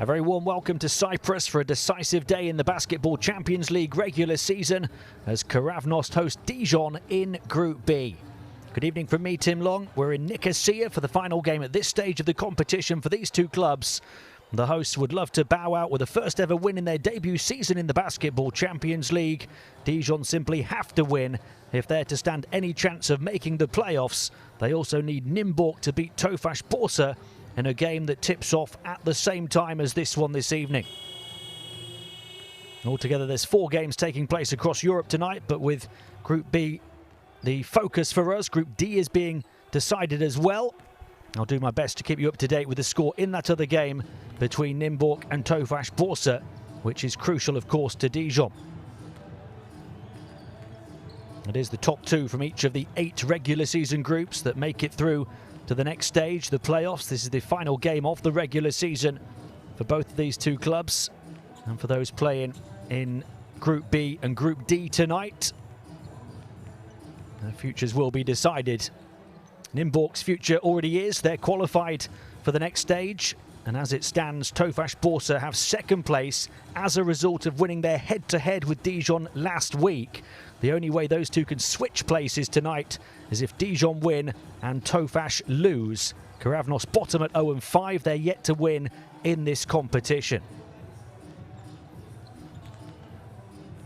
A very warm welcome to Cyprus for a decisive day in the Basketball Champions League regular season as Keravnos host Dijon in Group B. Good evening from me, Tim Long. We're in Nicosia for the final game at this stage of the competition for these two clubs. The hosts would love to bow out with a first ever win in their debut season in the Basketball Champions League. Dijon simply have to win if they're to stand any chance of making the playoffs. They also need Nymburk to beat Tofaş Bursa in a game that tips off at the same time as this one this evening. Altogether, there's 4 games taking place across Europe tonight, but with Group B, the focus for us, Group D is being decided as well. I'll do my best to keep you up to date with the score in that other game between Nymburk and Tofaş Bursa, which is crucial, of course, to Dijon. It is the top 2 from each of the 8 regular season groups that make it through to the next stage, the playoffs. This is the final game of the regular season for both of these two clubs. And for those playing in Group B and Group D tonight, their futures will be decided. Nymburk's future already is. They're qualified for the next stage. And as it stands, Tofaş Bursa have second place as a result of winning their head-to-head with Dijon last week. The only way those two can switch places tonight is if Dijon win and Tofaş lose. Keravnos bottom at 0-5. They're yet to win in this competition.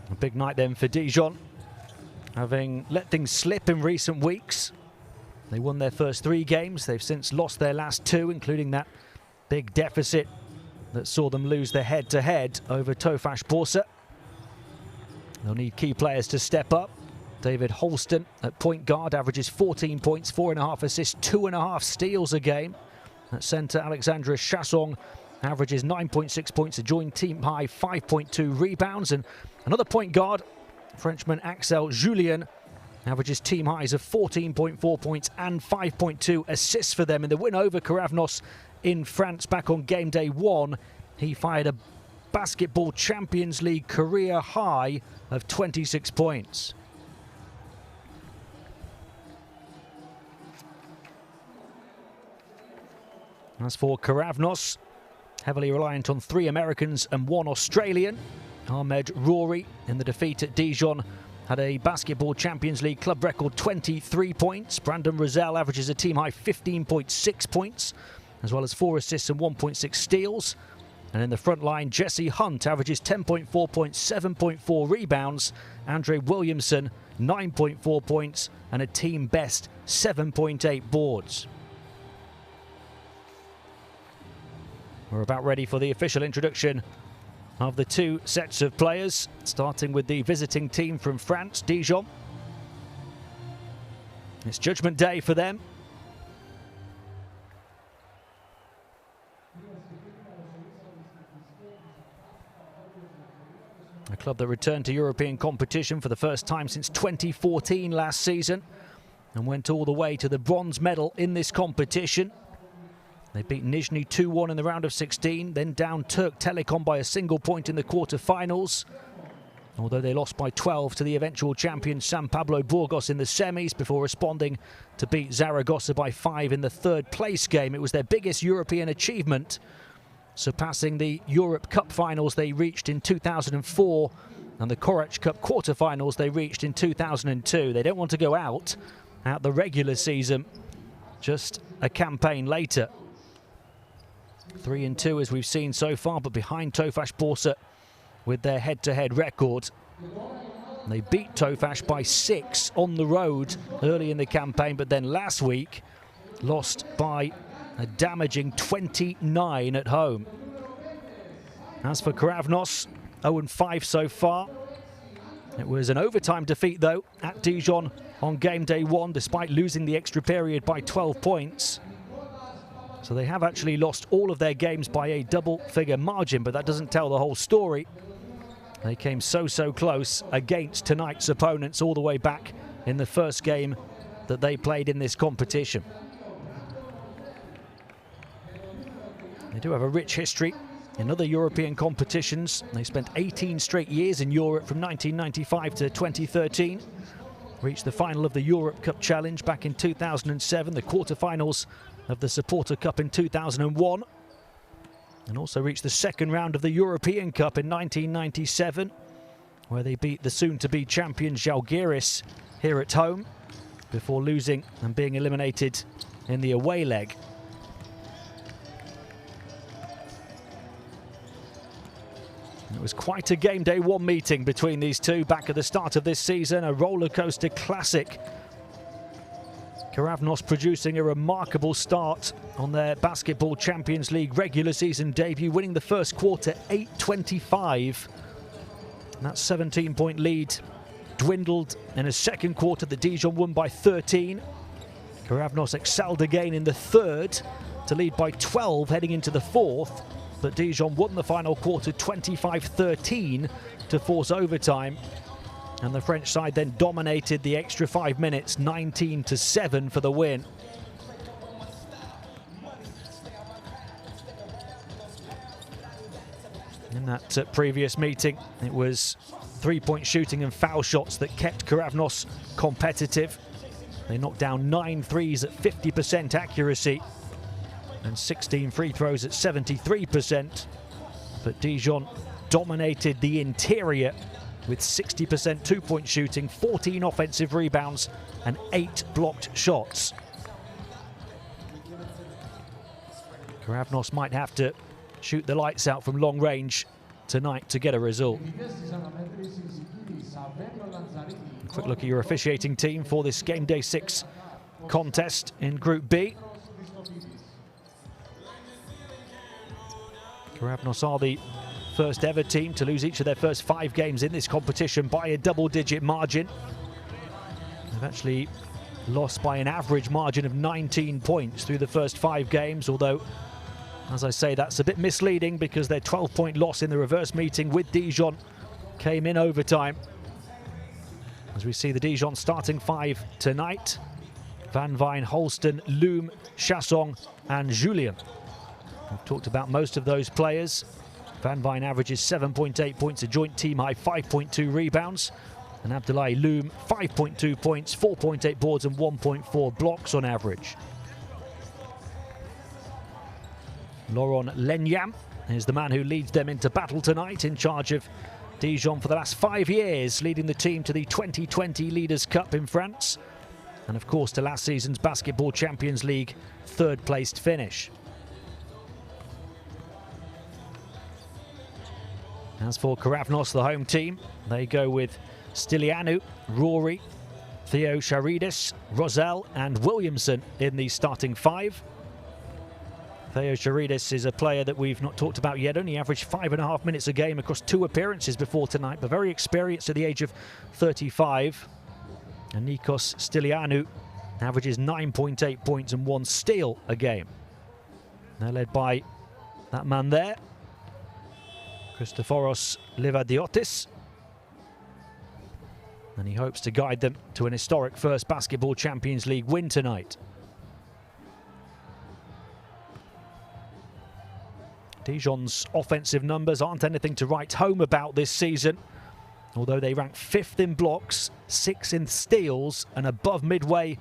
A big night then for Dijon, having let things slip in recent weeks. They won their first 3 games. They've since lost their last 2, including that big deficit that saw them lose their head-to-head over Tofaş Bursa. They'll need key players to step up. David Holston at point guard averages 14 points, 4.5 assists, 2.5 steals a game. At centre, Alexandra Chassong averages 9.6 points, a joint team high 5.2 rebounds. And another point guard, Frenchman Axel Julien, averages team highs of 14.4 points and 5.2 assists for them in the win over Keravnos in France back on game day 1. He fired a Basketball Champions League career high of 26 points. As for Keravnos, heavily reliant on 3 Americans and 1 Australian. Ahmed Rory in the defeat at Dijon had a Basketball Champions League club record 23 points. Brandon Rosell averages a team high 15.6 points, as well as 4 assists and 1.6 steals. And in the front line, Jesse Hunt averages 10.4 points, 7.4 rebounds. Andre Williamson, 9.4 points and a team best 7.8 boards. We're about ready for the official introduction of the 2 sets of players, starting with the visiting team from France, Dijon. It's judgment day for them. A club that returned to European competition for the first time since 2014 last season and went all the way to the bronze medal in this competition. They beat Nizhny 2-1 in the round of 16, then down Turk Telekom by a single point in the quarter-finals. Although they lost by 12 to the eventual champion San Pablo Burgos in the semis before responding to beat Zaragoza by 5 in the 3rd place game. It was their biggest European achievement, surpassing the Europe Cup finals they reached in 2004 and the Korać Cup quarter-finals they reached in 2002. They don't want to go out at the regular season, just a campaign later. 3-2 as we've seen so far, but behind Tofaş Bursa with their head-to-head record. They beat Tofaş by 6 on the road early in the campaign, but then last week lost by a damaging 29 at home. As for Keravnos, 0-5 so far. It was an overtime defeat, though, at Dijon on game day 1, despite losing the extra period by 12 points. So they have actually lost all of their games by a double-figure margin, but that doesn't tell the whole story. They came so close against tonight's opponents all the way back in the first game that they played in this competition. They do have a rich history in other European competitions. They spent 18 straight years in Europe from 1995 to 2013. Reached the final of the Europe Cup Challenge back in 2007, the quarter-finals of the Supporter Cup in 2001. and also reached the second round of the European Cup in 1997, where they beat the soon-to-be champion Žalgiris here at home, before losing and being eliminated in the away leg. It was quite a game day one meeting between these two back at the start of this season, a roller coaster classic. Keravnos producing a remarkable start on their Basketball Champions League regular season debut, winning the first quarter 8-25. And that 17-point lead dwindled in a second quarter. The Dijon won by 13. Keravnos excelled again in the third to lead by 12 heading into the fourth. But Dijon won the final quarter 25-13 to force overtime. And the French side then dominated the extra 5 minutes, 19-7 for the win. In that previous meeting, it was three-point shooting and foul shots that kept Keravnos competitive. They knocked down 9 threes at 50% accuracy and 16 free throws at 73%. But Dijon dominated the interior with 60% two-point shooting, 14 offensive rebounds and 8 blocked shots. Keravnos might have to shoot the lights out from long range tonight to get a result. A quick look at your officiating team for this Game Day 6 contest in Group B. Keravnos are the first ever team to lose each of their first 5 games in this competition by a double-digit margin. They've actually lost by an average margin of 19 points through the first 5 games, although, as I say, that's a bit misleading because their 12-point loss in the reverse meeting with Dijon came in overtime. As we see the Dijon starting 5 tonight: Van Vijn, Holston, Loom, Chassong and Julien. We've talked about most of those players. Van Vijn averages 7.8 points, a joint team high 5.2 rebounds. And Abdoulaye Loom, 5.2 points, 4.8 boards and 1.4 blocks on average. Laurent Lenyam is the man who leads them into battle tonight, in charge of Dijon for the last 5 years, leading the team to the 2020 Leaders' Cup in France. And of course to last season's Basketball Champions League third-placed finish. As for Keravnos, the home team, they go with Stylianou, Rory, Theo Charidis, Rosell and Williamson in the starting 5. Theo Charidis is a player that we've not talked about yet, only averaged 5.5 minutes a game across 2 appearances before tonight, but very experienced at the age of 35. And Nikos Stylianou averages 9.8 points and 1 steal a game. They're led by that man there, Christoforos Livadiotis, and he hopes to guide them to an historic first Basketball Champions League win tonight. Dijon's offensive numbers aren't anything to write home about this season, although they rank 5th in blocks, 6th in steals and above midway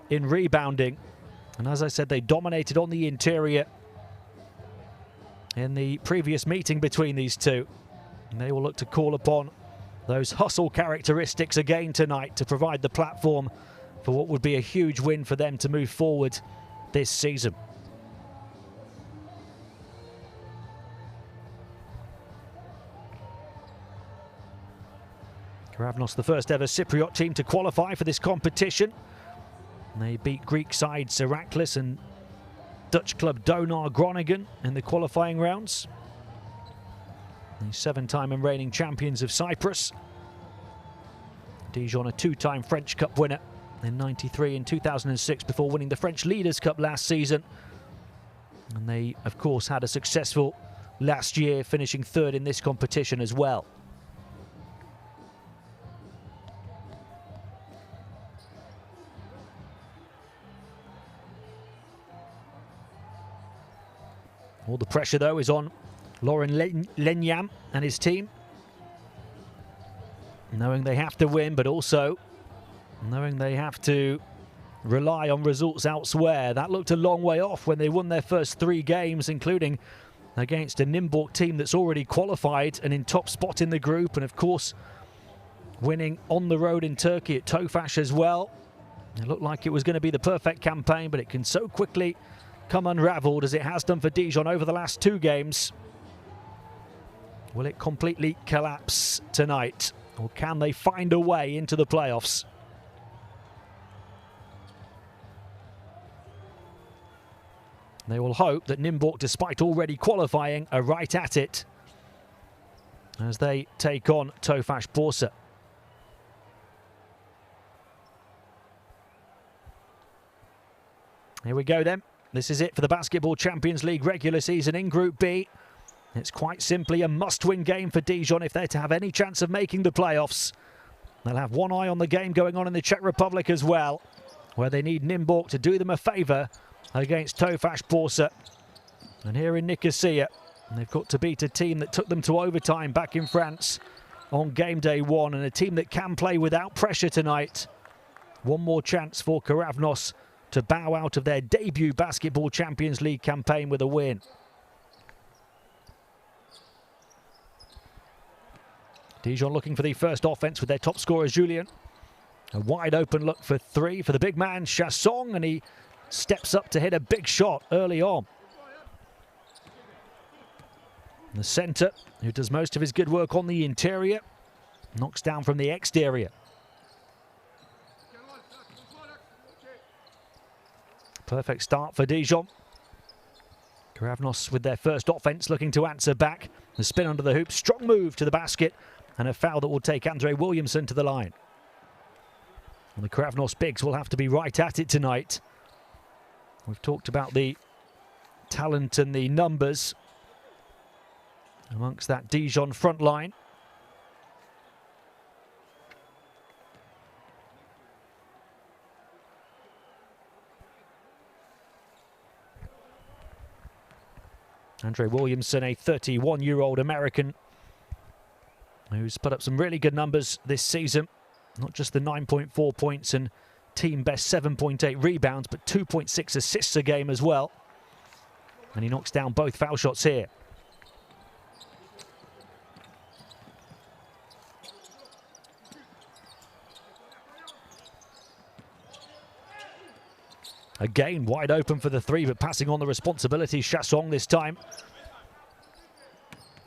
in rebounding. And as I said, they dominated on the interior in the previous meeting between these two. And they will look to call upon those hustle characteristics again tonight to provide the platform for what would be a huge win for them to move forward this season. Keravnos, the first ever Cypriot team to qualify for this competition. And they beat Greek sides Herakles and Dutch club Donar Groningen in the qualifying rounds. The 7-time and reigning champions of Cyprus. Dijon, a 2-time French Cup winner in '93 and 2006 before winning the French Leaders' Cup last season. And they, of course, had a successful last year, finishing 3rd in this competition as well. All the pressure, though, is on Laurent Lenyam and his team, knowing they have to win, but also knowing they have to rely on results elsewhere. That looked a long way off when they won their first 3 games, including against a Nymburk team that's already qualified and in top spot in the group, and of course winning on the road in Turkey at Tofaş as well. It looked like it was going to be the perfect campaign, but it can so quickly come unravelled as it has done for Dijon over the last 2 games. Will it completely collapse tonight, or can they find a way into the playoffs? They will hope that Nymburk, despite already qualifying, are right at it as they take on Tofaş Bursa. Here we go then. This is it for the Basketball Champions League regular season in Group B. It's quite simply a must-win game for Dijon if they're to have any chance of making the playoffs. They'll have one eye on the game going on in the Czech Republic as well, where they need Nymburk to do them a favour against Tofaş Bursa. And here in Nicosia, they've got to beat a team that took them to overtime back in France on game day 1, and a team that can play without pressure tonight. One more chance for Keravnos to bow out of their debut Basketball Champions League campaign with a win. Dijon looking for the first offense with their top scorer, Julien. A wide open look for 3 for the big man, Chassong, and he steps up to hit a big shot early on. The centre, who does most of his good work on the interior, knocks down from the exterior. Perfect start for Dijon. Keravnos with their first offense looking to answer back. The spin under the hoop, strong move to the basket, and a foul that will take Andre Williamson to the line. And the Keravnos bigs will have to be right at it tonight. We've talked about the talent and the numbers amongst that Dijon front line. Andre Williamson, a 31-year-old American who's put up some really good numbers this season. Not just the 9.4 points and team best 7.8 rebounds, but 2.6 assists a game as well. And he knocks down both foul shots here. Again, wide open for the 3, but passing on the responsibility. Chassong this time.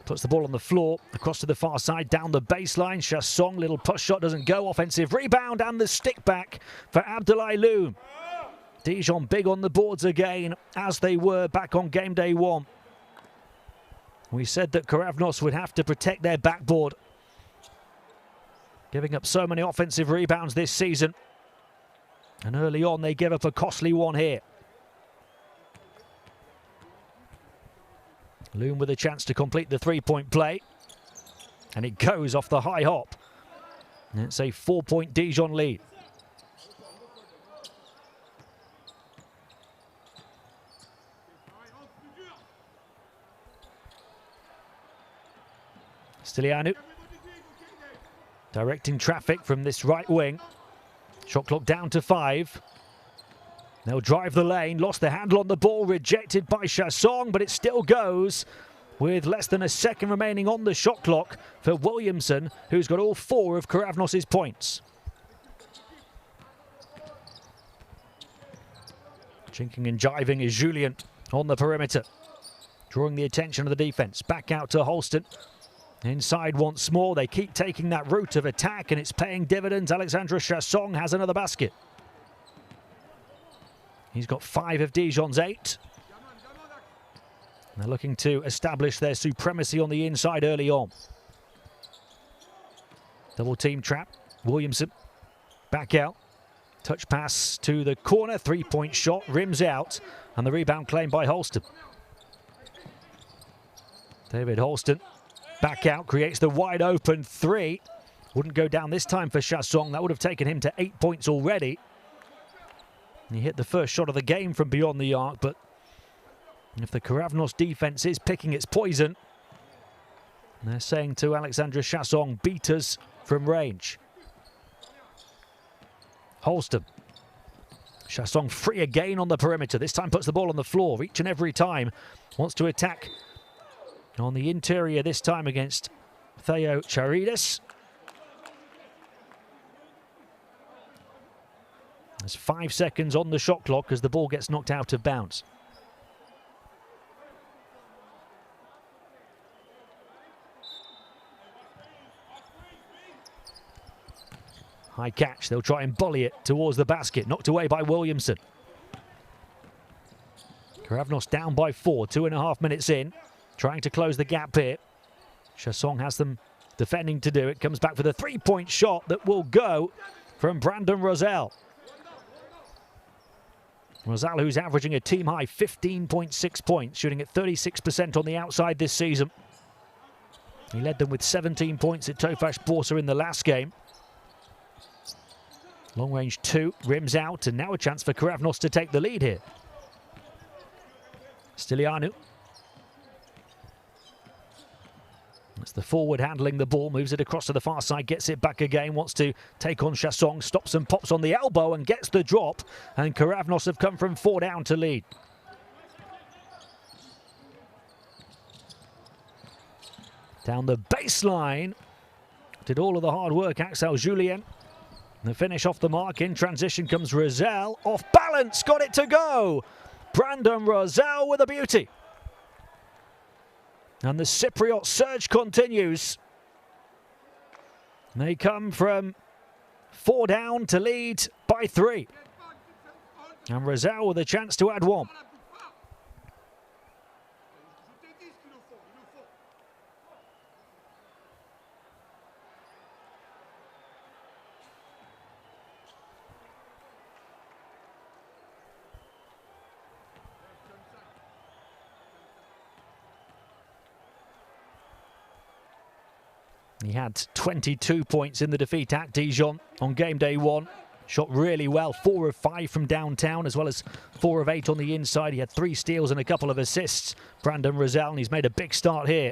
Puts the ball on the floor, across to the far side, down the baseline. Chassong, little push shot, doesn't go. Offensive rebound, and the stick back for Abdoulaye Loum. Dijon big on the boards again, as they were back on game day 1. We said that Keravnos would have to protect their backboard, giving up so many offensive rebounds this season. And early on, they give up a costly one here. Loum with a chance to complete the 3-point play. And it goes off the high hop. And it's a 4-point Dijon lead. Stylianou directing traffic from this right wing. Shot clock down to 5. They'll drive the lane, lost their handle on the ball, rejected by Chassong, but it still goes with less than a second remaining on the shot clock for Williamson, who's got all 4 of Keravnos' points. Chinking and jiving is Julien on the perimeter, drawing the attention of the defense. Back out to Holston. Inside once more, they keep taking that route of attack, and it's paying dividends. Alexandre Chassong has another basket. He's got 5 of Dijon's 8. They're looking to establish their supremacy on the inside early on. Double team trap. Williamson back out. Touch pass to the corner. 3-point shot, rims out, and the rebound claimed by Holston. David Holston back out, creates the wide open 3. Wouldn't go down this time for Chassong. That would have taken him to 8 points already. He hit the first shot of the game from beyond the arc, but if the Keravnos defense is picking its poison, they're saying to Alexandre Chassong, beat us from range. Holston. Chassong free again on the perimeter. This time puts the ball on the floor each and every time. Wants to attack on the interior this time against Theo Charides. There's 5 seconds on the shot clock as the ball gets knocked out of bounds. High catch, they'll try and volley it towards the basket, knocked away by Williamson. Keravnos down by 4, 2.5 minutes in, trying to close the gap here. Chassong has them defending to do it, comes back for the three-point shot that will go from Brandon Rosell. Rosell, who's averaging a team-high 15.6 points, shooting at 36% on the outside this season. He led them with 17 points at Tofaş Bursa in the last game. Long range 2, rims out, and now a chance for Keravnos to take the lead here. Stylianu. That's the forward handling the ball, moves it across to the far side, gets it back again, wants to take on Chassong, stops and pops on the elbow and gets the drop, and Keravnos have come from 4 down to lead. Down the baseline, did all of the hard work, Axel Julien. The finish off the mark, in transition comes Rosell, off balance, got it to go! Brandon Rosell with a beauty. And the Cypriot surge continues. They come from 4 down to lead by 3. And Rosell with a chance to add 1. He had 22 points in the defeat at Dijon on game day 1. Shot really well, 4 of 5 from downtown, as well as 4 of 8 on the inside. He had 3 steals and a couple of assists, Brandon Rosell, and he's made a big start here.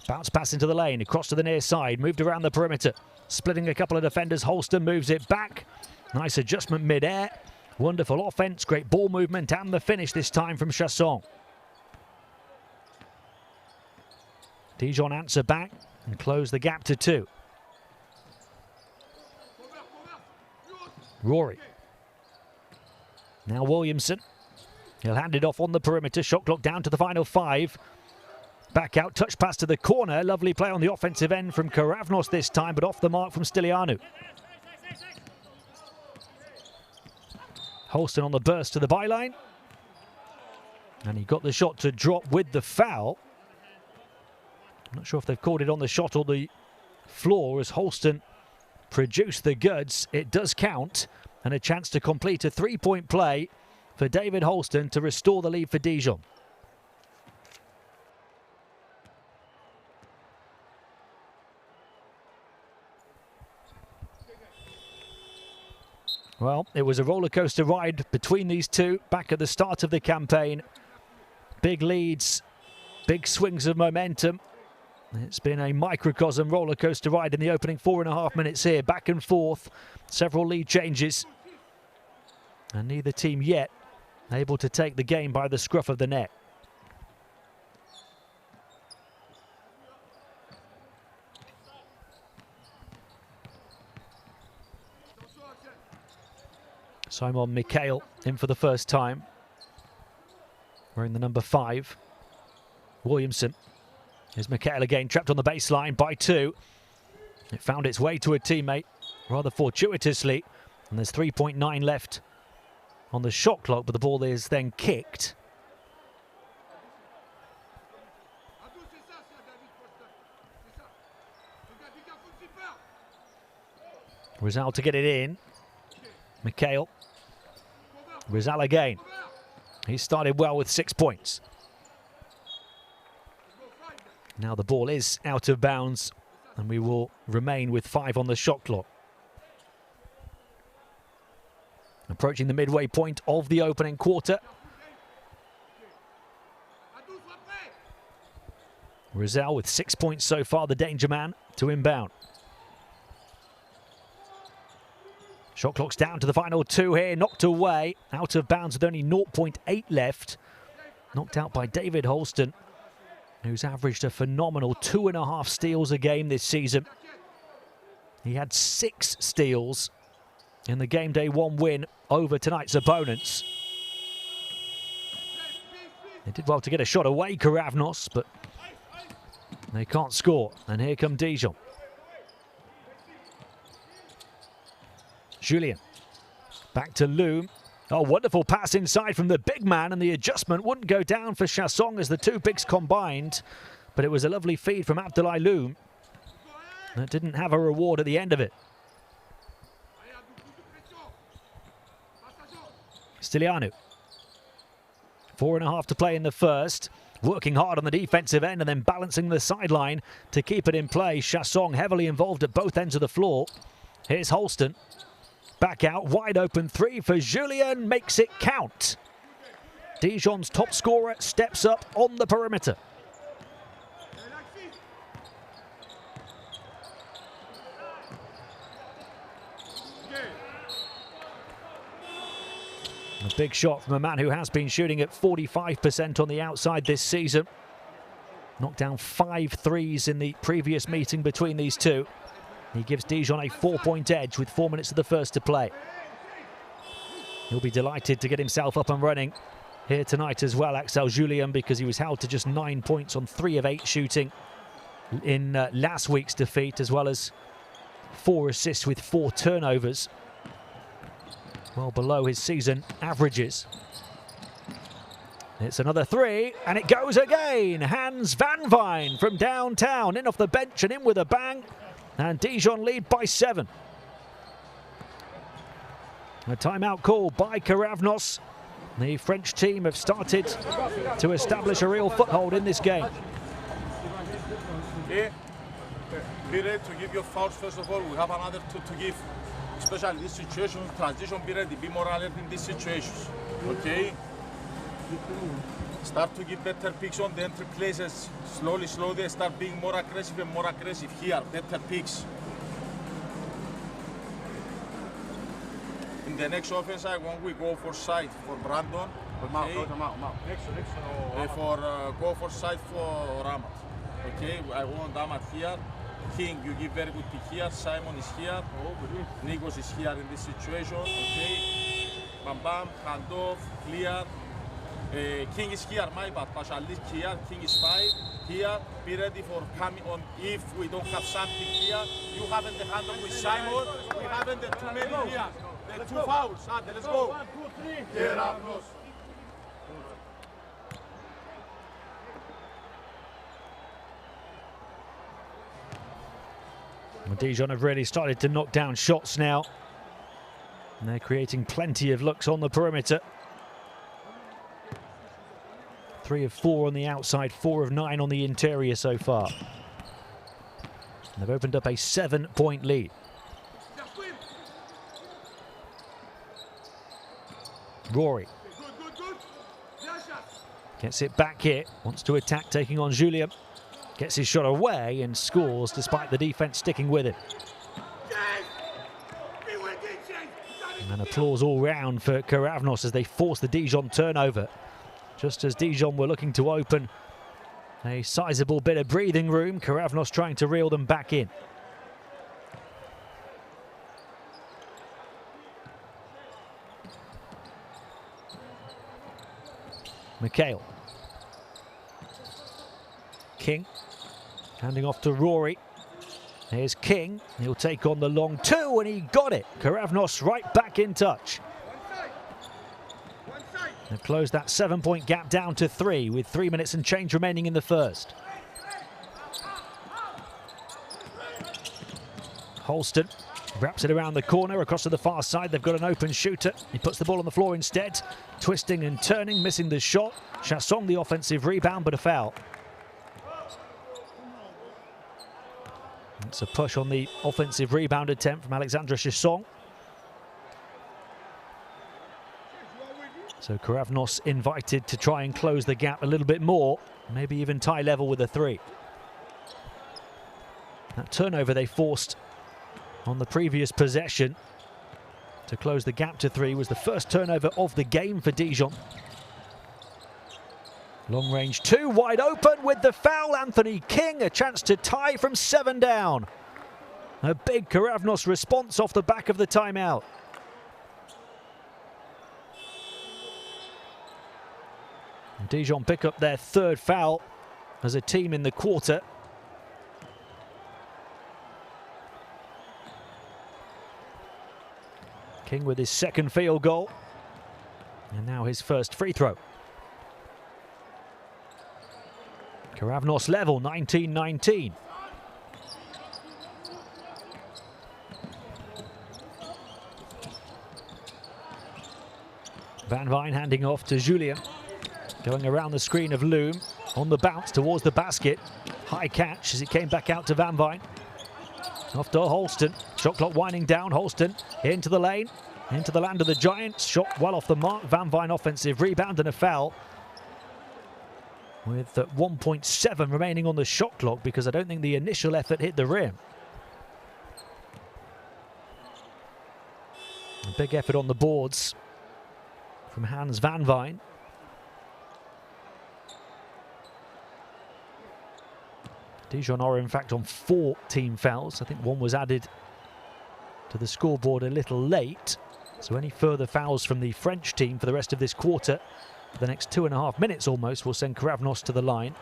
Bounce pass into the lane, across to the near side, moved around the perimeter, splitting a couple of defenders. Holston moves it back. Nice adjustment mid-air. Wonderful offense, great ball movement, and the finish this time from Chassong. Dijon answer back and close the gap to 2. Rory. Now Williamson. He'll hand it off on the perimeter. Shot clock down to the final 5. Back out, touch pass to the corner. Lovely play on the offensive end from Keravnos this time, but off the mark from Stylianu. Holston on the burst to the byline. And he got the shot to drop with the foul. I'm not sure if they've called it on the shot or the floor as Holston produced the goods. It does count, and a chance to complete a 3-point play for David Holston to restore the lead for Dijon. Well, it was a roller coaster ride between these two back at the start of the campaign. Big leads, big swings of momentum. It's been a microcosm roller coaster ride in the opening 4.5 minutes here, back and forth, several lead changes. And neither team yet able to take the game by the scruff of the neck. Simon Mikhail in for the first time, wearing the number 5. Williamson. Here's Mikhail again, trapped on the baseline by 2. It found its way to a teammate rather fortuitously, and there's 3.9 left on the shot clock, but the ball is then kicked. Rosell to get it in. Mikhail. Rosell again. He started well with 6 points. Now the ball is out of bounds, and we will remain with 5 on the shot clock. Approaching the midway point of the opening quarter. Rosell with 6 points so far, the danger man to inbound. Shot clock's down to the final 2 here, knocked away, out of bounds with only 0.8 left. Knocked out by David Holston. who's averaged a phenomenal 2.5 steals a game this season. He had 6 steals in the Game Day 1 win over tonight's opponents. They did well to get a shot away, Keravnos, but they can't score. And here come Dijon. Julien. Back to Loom. Oh, wonderful pass inside from the big man, and the adjustment wouldn't go down for Chassong as the two bigs combined. But it was a lovely feed from Abdoulaye Loom. That didn't have a reward at the end of it. Stilianu. 4.5 to play in the first. Working hard on the defensive end and then balancing the sideline to keep it in play. Chassong heavily involved at both ends of the floor. Here's Holston. Back out, wide open 3 for Julien, makes it count. Dijon's top scorer steps up on the perimeter. A big shot from a man who has been shooting at 45% on the outside this season. Knocked down 5 threes in the previous meeting between these two. He gives Dijon a 4-point edge with 4 minutes of the first to play. He'll be delighted to get himself up and running here tonight as well, Axel Julien, because he was held to just 9 points on 3 of 8 shooting in last week's defeat, as well as 4 assists with 4 turnovers. Well below his season averages. It's another 3, and it goes again. Hans van Veen from downtown, in off the bench and in with a bang. And Dijon lead by 7. A timeout call by Keravnos. The French team have started to establish a real foothold in this game. Okay. Be ready to give your fouls first of all. We have another 2 to give. Especially in this situation, transition be ready, be more alert in these situations. Okay? Start to give better picks on the entry places. Slowly, start being more aggressive and more aggressive here. Better picks. In the next offense, I want we go for side for Brandon. Okay? Go for side for Ramat. Okay, I want Ramat here. King, you give very good pick here. Simon is here. Nikos is here in this situation. Okay. Bam bam, hand off, clear. King is here, my bad. Pashalis here. King is 5. Here, be ready for coming on. If we don't have something here, you haven't the hand on with Simon. We haven't the too many here. The 2 fouls. Let's go. 1, 2, 3. Keravnos. Dijon have really started to knock down shots now. And they're creating plenty of looks on the perimeter. 3 of 4 on the outside, 4 of 9 on the interior so far. And they've opened up a 7-point lead. Rory. Gets it back here, wants to attack, taking on Julien. Gets his shot away and scores despite the defense sticking with it. And applause all round for Keravnos as they force the Dijon turnover. Just as Dijon were looking to open a sizable bit of breathing room, Keravnos trying to reel them back in. McHale. King. Handing off to Rory. Here's King. He'll take on the long 2, and he got it. Keravnos right back in touch. They've closed that 7-point gap down to 3 with 3 minutes and change remaining in the first. Holston wraps it around the corner across to the far side. They've got an open shooter. He puts the ball on the floor instead. Twisting and turning, missing the shot. Chassong the offensive rebound, but a foul. It's a push on the offensive rebound attempt from Alexandre Chassong. So Keravnos invited to try and close the gap a little bit more, maybe even tie level with a 3. That turnover they forced on the previous possession to close the gap to 3 was the first turnover of the game for Dijon. Long range two, wide open with the foul. Anthony King, a chance to tie from 7 down. A big Keravnos response off the back of the timeout. And Dijon pick up their 3rd foul as a team in the quarter. King with his 2nd field goal. And now his 1st free throw. Keravnos level, 19-19. Van Vijn handing off to Julien. Going around the screen of Loom. On the bounce towards the basket. High catch as it came back out to Van Vijn. Off to Holston. Shot clock winding down. Holston into the lane. Into the land of the Giants. Shot well off the mark. Van Vijn offensive rebound and a foul. With 1.7 remaining on the shot clock because I don't think the initial effort hit the rim. A big effort on the boards from Hans Van Vijn. Dijon are in fact on 4 team fouls. I think one was added to the scoreboard a little late. So any further fouls from the French team for the rest of this quarter, for the next 2.5 minutes almost, will send Keravnos to the line.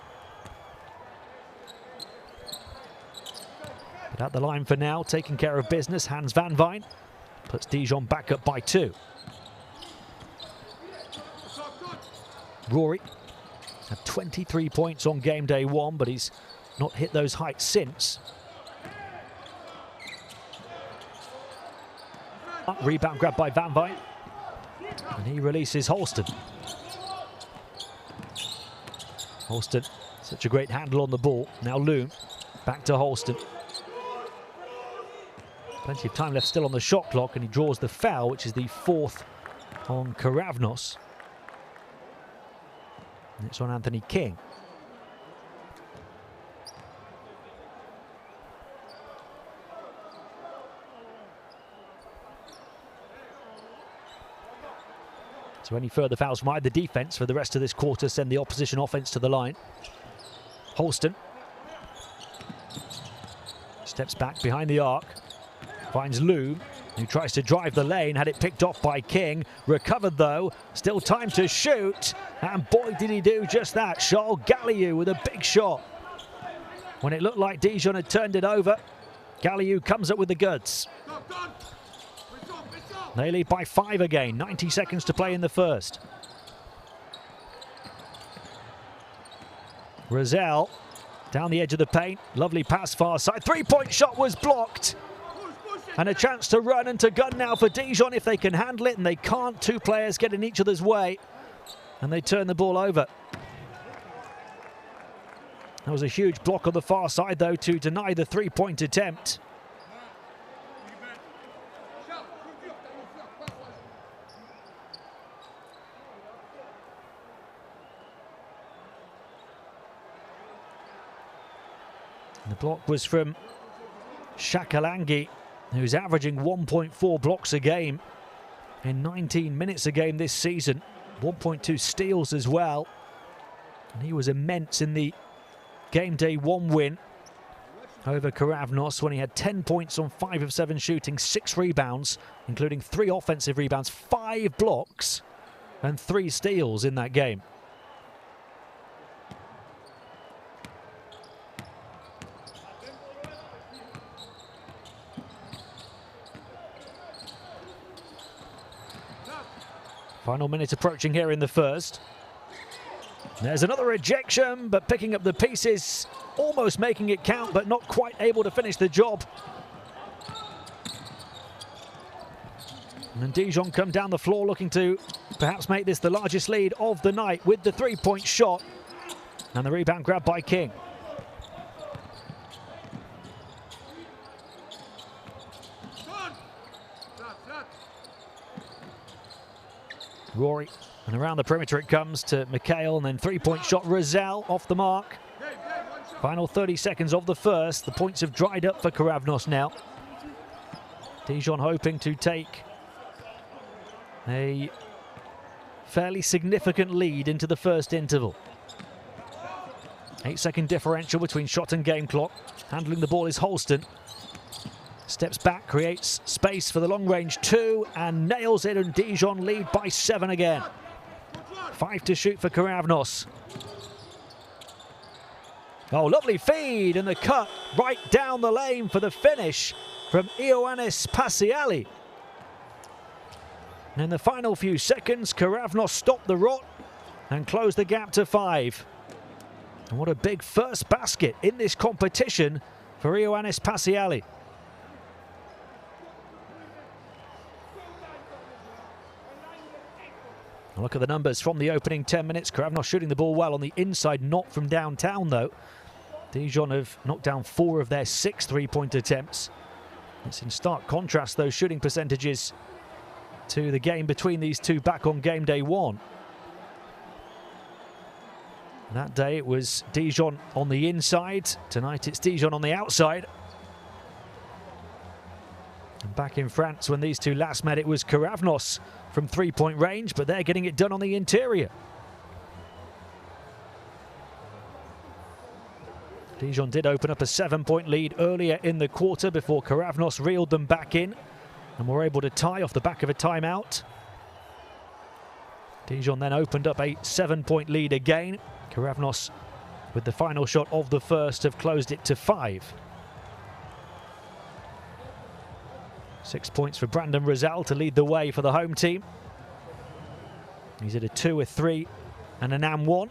But at the line for now, taking care of business, Hans Van Vijn puts Dijon back up by 2. Rory had 23 points on game day 1, but he's not hit those heights since. Rebound grab by Van Vijn. And he releases Holston. Holston, such a great handle on the ball. Now Loom, back to Holston. Plenty of time left still on the shot clock, and he draws the foul, which is the 4th on Keravnos. And it's on Anthony King. So any further fouls from either defense for the rest of this quarter send the opposition offense to the line. Holston steps back behind the arc, finds Loom, who tries to drive the lane, had it picked off by King, recovered though, still time to shoot, and boy did he do just that. Charles Galliou with a big shot. When it looked like Dijon had turned it over, Galliou comes up with the goods. They lead by 5 again, 90 seconds to play in the first. Rosell down the edge of the paint, lovely pass far side, 3-point shot was blocked. And a chance to run and to gun now for Dijon if they can handle it, and they can't. 2 players get in each other's way, and they turn the ball over. That was a huge block on the far side though to deny the 3-point attempt. The block was from Shakalangi, who's averaging 1.4 blocks a game in 19 minutes a game this season. 1.2 steals as well. And he was immense in the game day 1 win over Keravnos when he had 10 points on 5 of 7 shooting, 6 rebounds, including 3 offensive rebounds, 5 blocks and 3 steals in that game. Final minute approaching here in the first. There's another rejection, but picking up the pieces, almost making it count, but not quite able to finish the job. And Dijon come down the floor looking to perhaps make this the largest lead of the night with the 3-point shot. And the rebound grabbed by King. Rory, and around the perimeter it comes to McHale, and then 3-point shot, Rosell off the mark. Final 30 seconds of the first. The points have dried up for Keravnos now. Dijon hoping to take a fairly significant lead into the first interval. 8-second differential between shot and game clock. Handling the ball is Holston. Steps back, creates space for the long range 2 and nails it, and Dijon lead by 7 again. 5 to shoot for Keravnos. Oh, lovely feed and the cut right down the lane for the finish from Ioannis Passiali. And in the final few seconds, Keravnos stopped the rot and closed the gap to 5. And what a big first basket in this competition for Ioannis Passiali. Look at the numbers from the opening 10 minutes. Keravnos shooting the ball well on the inside, not from downtown though. Dijon have knocked down 4 of their 6 three-point attempts. It's in stark contrast, those shooting percentages, to the game between these two back on game day 1. That day it was Dijon on the inside. Tonight it's Dijon on the outside. And back in France when these two last met, it was Keravnos from three-point range, but they're getting it done on the interior. Dijon did open up a 7-point lead earlier in the quarter before Keravnos reeled them back in and were able to tie off the back of a timeout. Dijon then opened up a 7-point lead again. Keravnos, with the final shot of the first, have closed it to 5. 6 points for Brandon Rizal to lead the way for the home team. He's at a 2, a 3 and an and 1.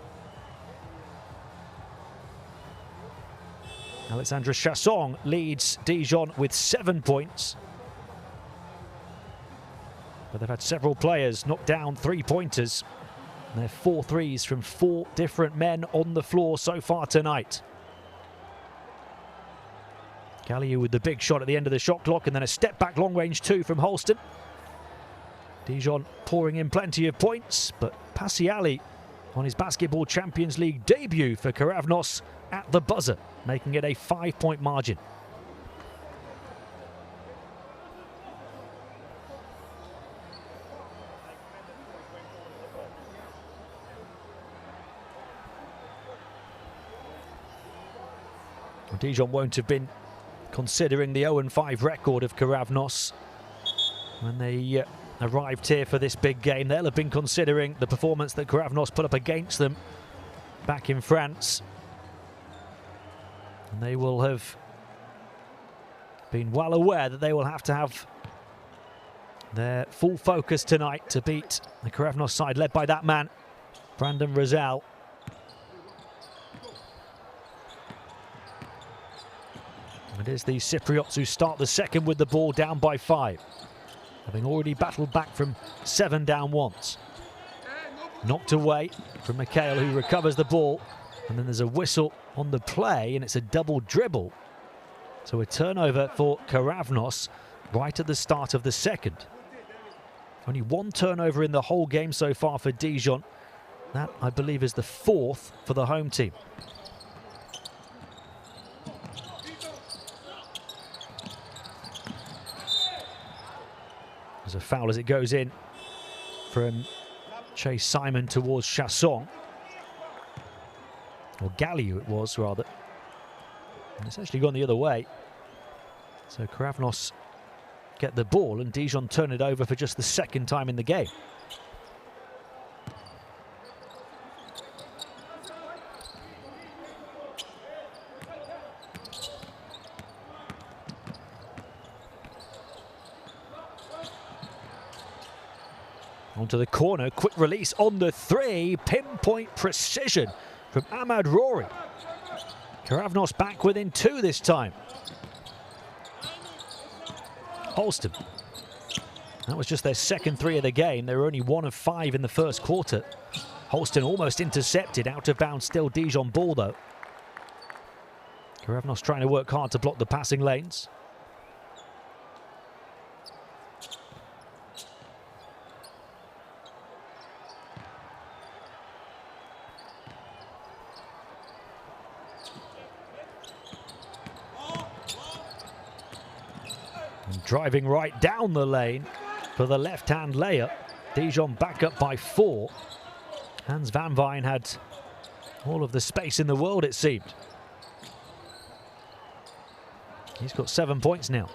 Alexandre Chasson leads Dijon with 7 points. But they've had several players knock down three-pointers. They're 4 threes from 4 different men on the floor so far tonight. Galliou with the big shot at the end of the shot clock, and then a step back long range 2 from Holston. Dijon pouring in plenty of points, but Passiali on his Basketball Champions League debut for Keravnos at the buzzer, making it a 5-point margin. Dijon won't have been considering the 0-5 record of Keravnos when they arrived here for this big game. They'll have been considering the performance that Keravnos put up against them back in France. And they will have been well aware that they will have to have their full focus tonight to beat the Keravnos side led by that man, Brandon Rizal. It is the Cypriots who start the second with the ball down by 5, having already battled back from 7 down once. Knocked away from Mikhail, who recovers the ball, and then there's a whistle on the play, and it's a double dribble. So a turnover for Keravnos right at the start of the second. Only 1 turnover in the whole game so far for Dijon. That, I believe, is the 4th for the home team. There's a foul as it goes in from Chase Simon towards Chasson. Or Galliou it was, rather. And it's actually gone the other way. So Keravnos get the ball and Dijon turn it over for just the 2nd time in the game. Onto the corner, quick release on the 3, pinpoint precision from Ahmad Rory. Keravnos back within 2 this time. Holston. That was just their 2nd 3 of the game. They were only 1 of 5 in the first quarter. Holston almost intercepted, out of bounds, still Dijon ball though. Keravnos trying to work hard to block the passing lanes. Driving right down the lane for the left-hand layup. Dijon back up by 4. Hans van Veen had All of the space in the world, it seemed. He's got 7 points now.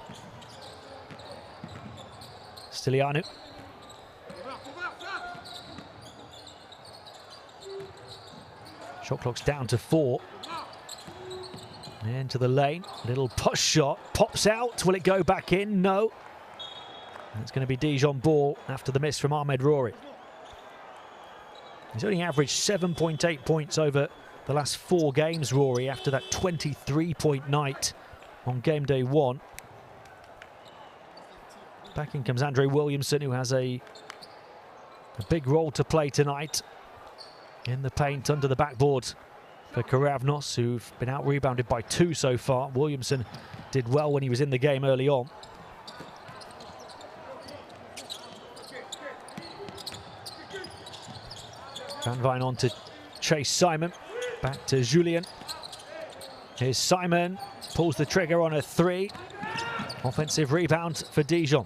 Stilianu. Shot clock's down to 4. Into the lane. Little push shot. Pops out. Will it go back in? No. And it's going to be Dijon ball after the miss from Ahmed Rory. He's only averaged 7.8 points over the last 4 games, Rory, after that 23-point night on game day 1. Back in comes Andre Williamson, who has a big role to play tonight in the paint under the backboard for Keravnos, who've been out-rebounded by 2 so far. Williamson did well when he was in the game early on. Van Vijn on to chase Simon. Back to Julien. Here's Simon. Pulls the trigger on a 3. Offensive rebound for Dijon.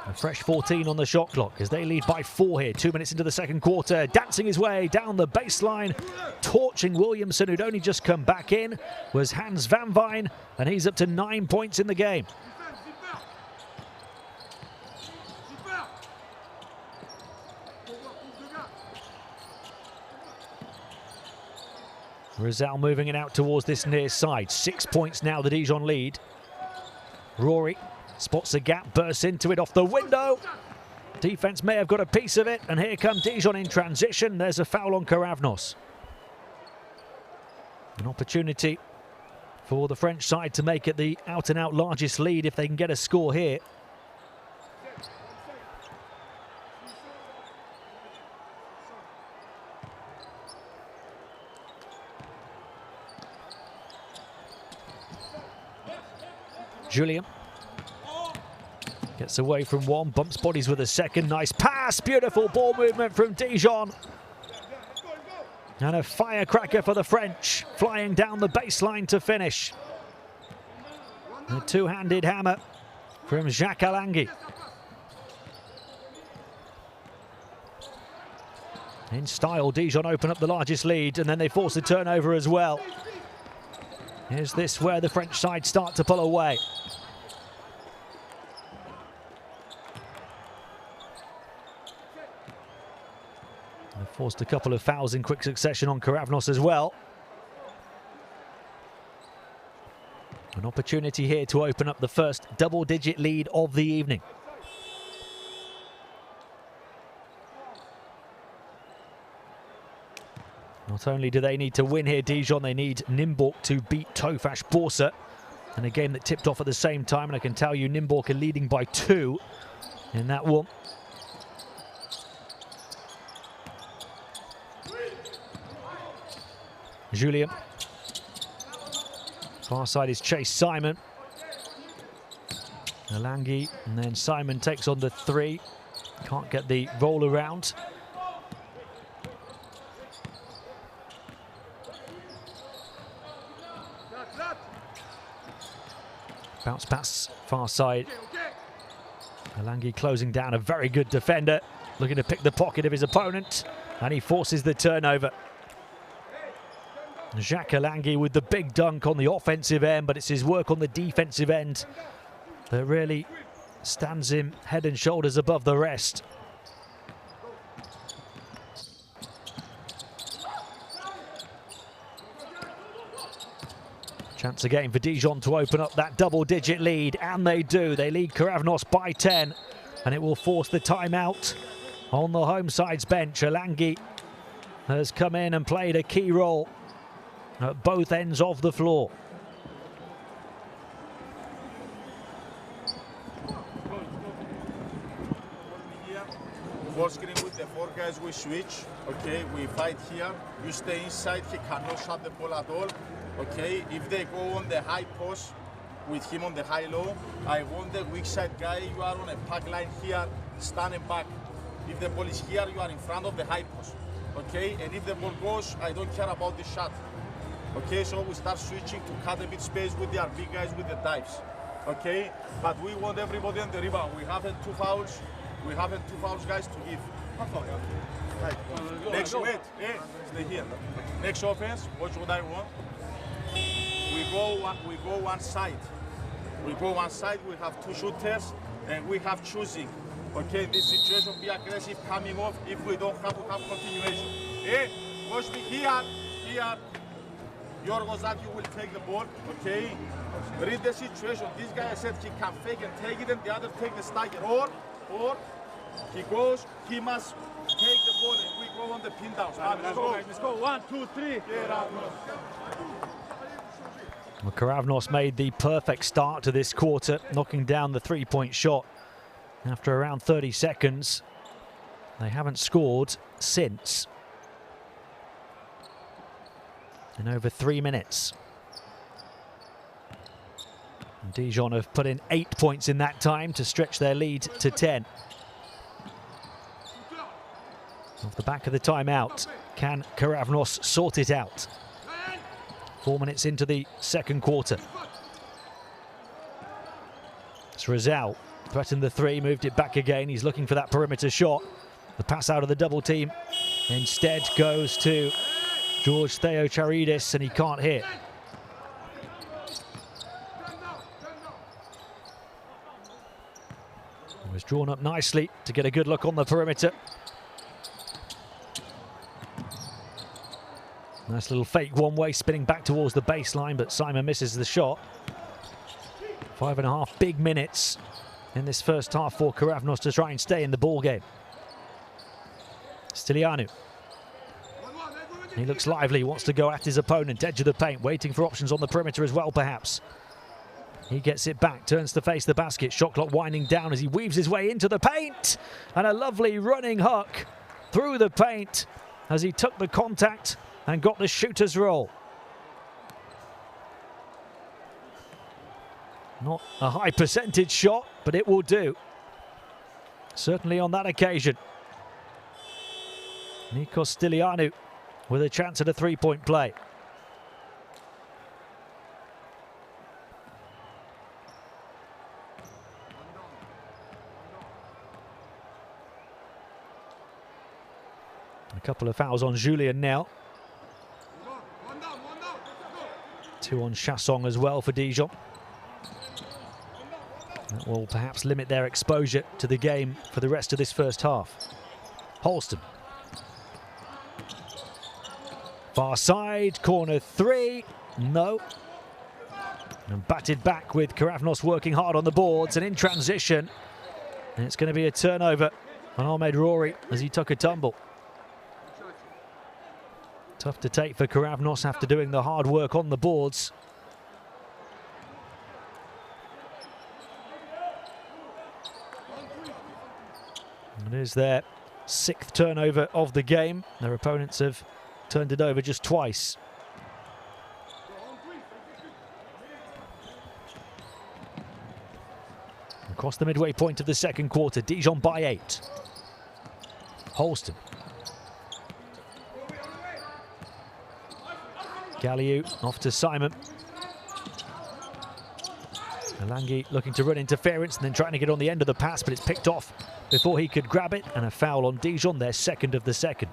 A fresh 14 on the shot clock as they lead by 4 here. 2 minutes into the second quarter. Dancing his way down the baseline. Torching Williamson, who'd only just come back in, was Hans Van Vijn. And he's up to 9 points in the game. Rizal moving it out towards this near side. 6 points now, the Dijon lead. Rory spots a gap, bursts into it off the window. Defense may have got a piece of it, and here come Dijon in transition. There's a foul on Keravnos. An opportunity for the French side to make it the out-and-out largest lead if they can get a score here. Julien gets away from 1, bumps bodies with a 2nd. Nice pass, beautiful ball movement from Dijon. And a firecracker for the French, flying down the baseline to finish. A 2-handed hammer from Jacques Alangui. In style, Dijon open up the largest lead, and then they force a turnover as well. Is this where the French side start to pull away? They've forced a couple of fouls in quick succession on Keravnos as well. An opportunity here to open up the first double-digit lead of the evening. Not only do they need to win here, Dijon, they need Nimborg to beat Tofaş Bursa in a game that tipped off at the same time. And I can tell you Nimborg are leading by 2 in that one. Julien. Far side is Chase Simon. Alangui, and then Simon takes on the 3. Can't get the roll around. Bounce pass, far side. Alangui closing down, a very good defender. Looking to pick the pocket of his opponent. And he forces the turnover. Jacques Alangui with the big dunk on the offensive end, but it's his work on the defensive end that really stands him head and shoulders above the rest. Chance again for Dijon to open up that double-digit lead, and they do. They lead Keravnos by 10, and it will force the timeout on the home side's bench. Alangui has come in and played a key role at both ends of the floor. Full screen with the 4 guys, we switch. Okay, we fight here. You stay inside, he cannot shot the ball at all. Okay, if they go on the high post with him on the high-low, I want the weak side guy. You are on a pack line here, standing back. If the ball is here, you are in front of the high post. Okay, and if the ball goes, I don't care about the shot. Okay, so we start switching to cut a bit space with their big guys with the dives. Okay, but we want everybody on the rebound. We haven't 2 fouls. We haven't 2 fouls, guys, to give. Next, wait, stay here. Next offense, watch what I want. We go one side. We go one side, we have two shooters, and we have choosing. Okay, in this situation, be aggressive coming off. If we don't have, we have continuation. Watch me here. Yorgos that you will take the ball, okay? Read the situation. This guy said he can fake and take it, and the other take the stagger. Or he goes, he must take the ball, and we go on the pin down. Let's go. 1, 2, 3. Well, Keravnos made the perfect start to this quarter, knocking down the three-point shot after around 30 seconds. They haven't scored since in over 3 minutes. And Dijon have put in 8 points in that time to stretch their lead to 10. Off the back of the timeout, can Keravnos sort it out? 4 minutes into the second quarter. It's Rizal threatened the three, moved it back again. He's looking for that perimeter shot. The pass out of the double team instead goes to George Theocharidis, and he can't hit. He was drawn up nicely to get a good look on the perimeter. Nice little fake one-way, spinning back towards the baseline, but Simon misses the shot. 5.5 big minutes in this first half for Keravnos to try and stay in the ball game. Stylianou. He looks lively, wants to go at his opponent, edge of the paint, waiting for options on the perimeter as well, perhaps. He gets it back, turns to face the basket, shot clock winding down as he weaves his way into the paint. And a lovely running hook through the paint as he took the contact and got the shooter's roll. Not a high percentage shot, but it will do. Certainly on that occasion. Nikos Stylianou with a chance at a three-point play. A couple of fouls on Julien now. 2 on Chassong as well for Dijon. That will perhaps limit their exposure to the game for the rest of this first half. Holston. Far side, corner three. No. And batted back with Keravnos working hard on the boards and in transition. And it's going to be a turnover on Ahmed Rory as he took a tumble. Tough to take for Keravnos after doing the hard work on the boards. It is their 6th turnover of the game. Their opponents have turned it over just twice. Across the midway point of the second quarter, Dijon by 8. Holston. Galliou off to Simon. Alangi looking to run interference and then trying to get on the end of the pass, but it's picked off before he could grab it, and a foul on Dijon, their second of the second.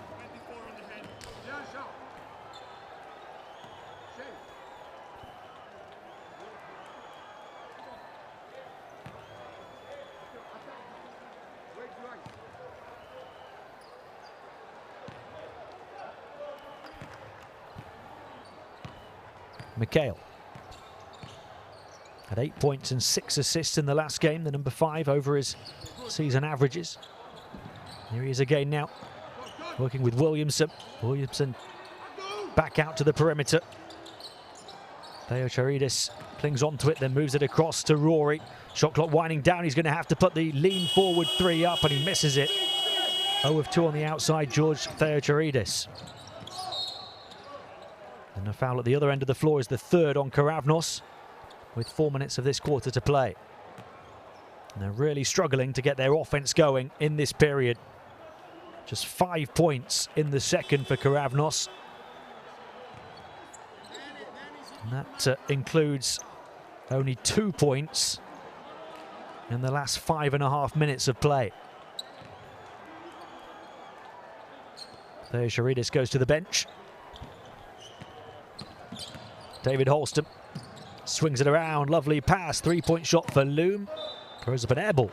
Mikhail had 8 points and 6 assists in the last game, the number 5 over his season averages. Here he is again now, working with Williamson. Williamson back out to the perimeter. Theocharidis clings onto it, then moves it across to Rory. Shot clock winding down. He's going to have to put the lean forward 3 up, and he misses it. 0 of 2 on the outside, George Theocharidis. And a foul at the other end of the floor is the 3rd on Keravnos, with 4 minutes of this quarter to play. And they're really struggling to get their offense going in this period. Just 5 points in the second for Keravnos. And that includes only 2 points in the last 5.5 minutes of play. Sharidis goes to the bench. David Holston swings it around. Lovely pass. Three-point shot for Loom. Throws up an air ball.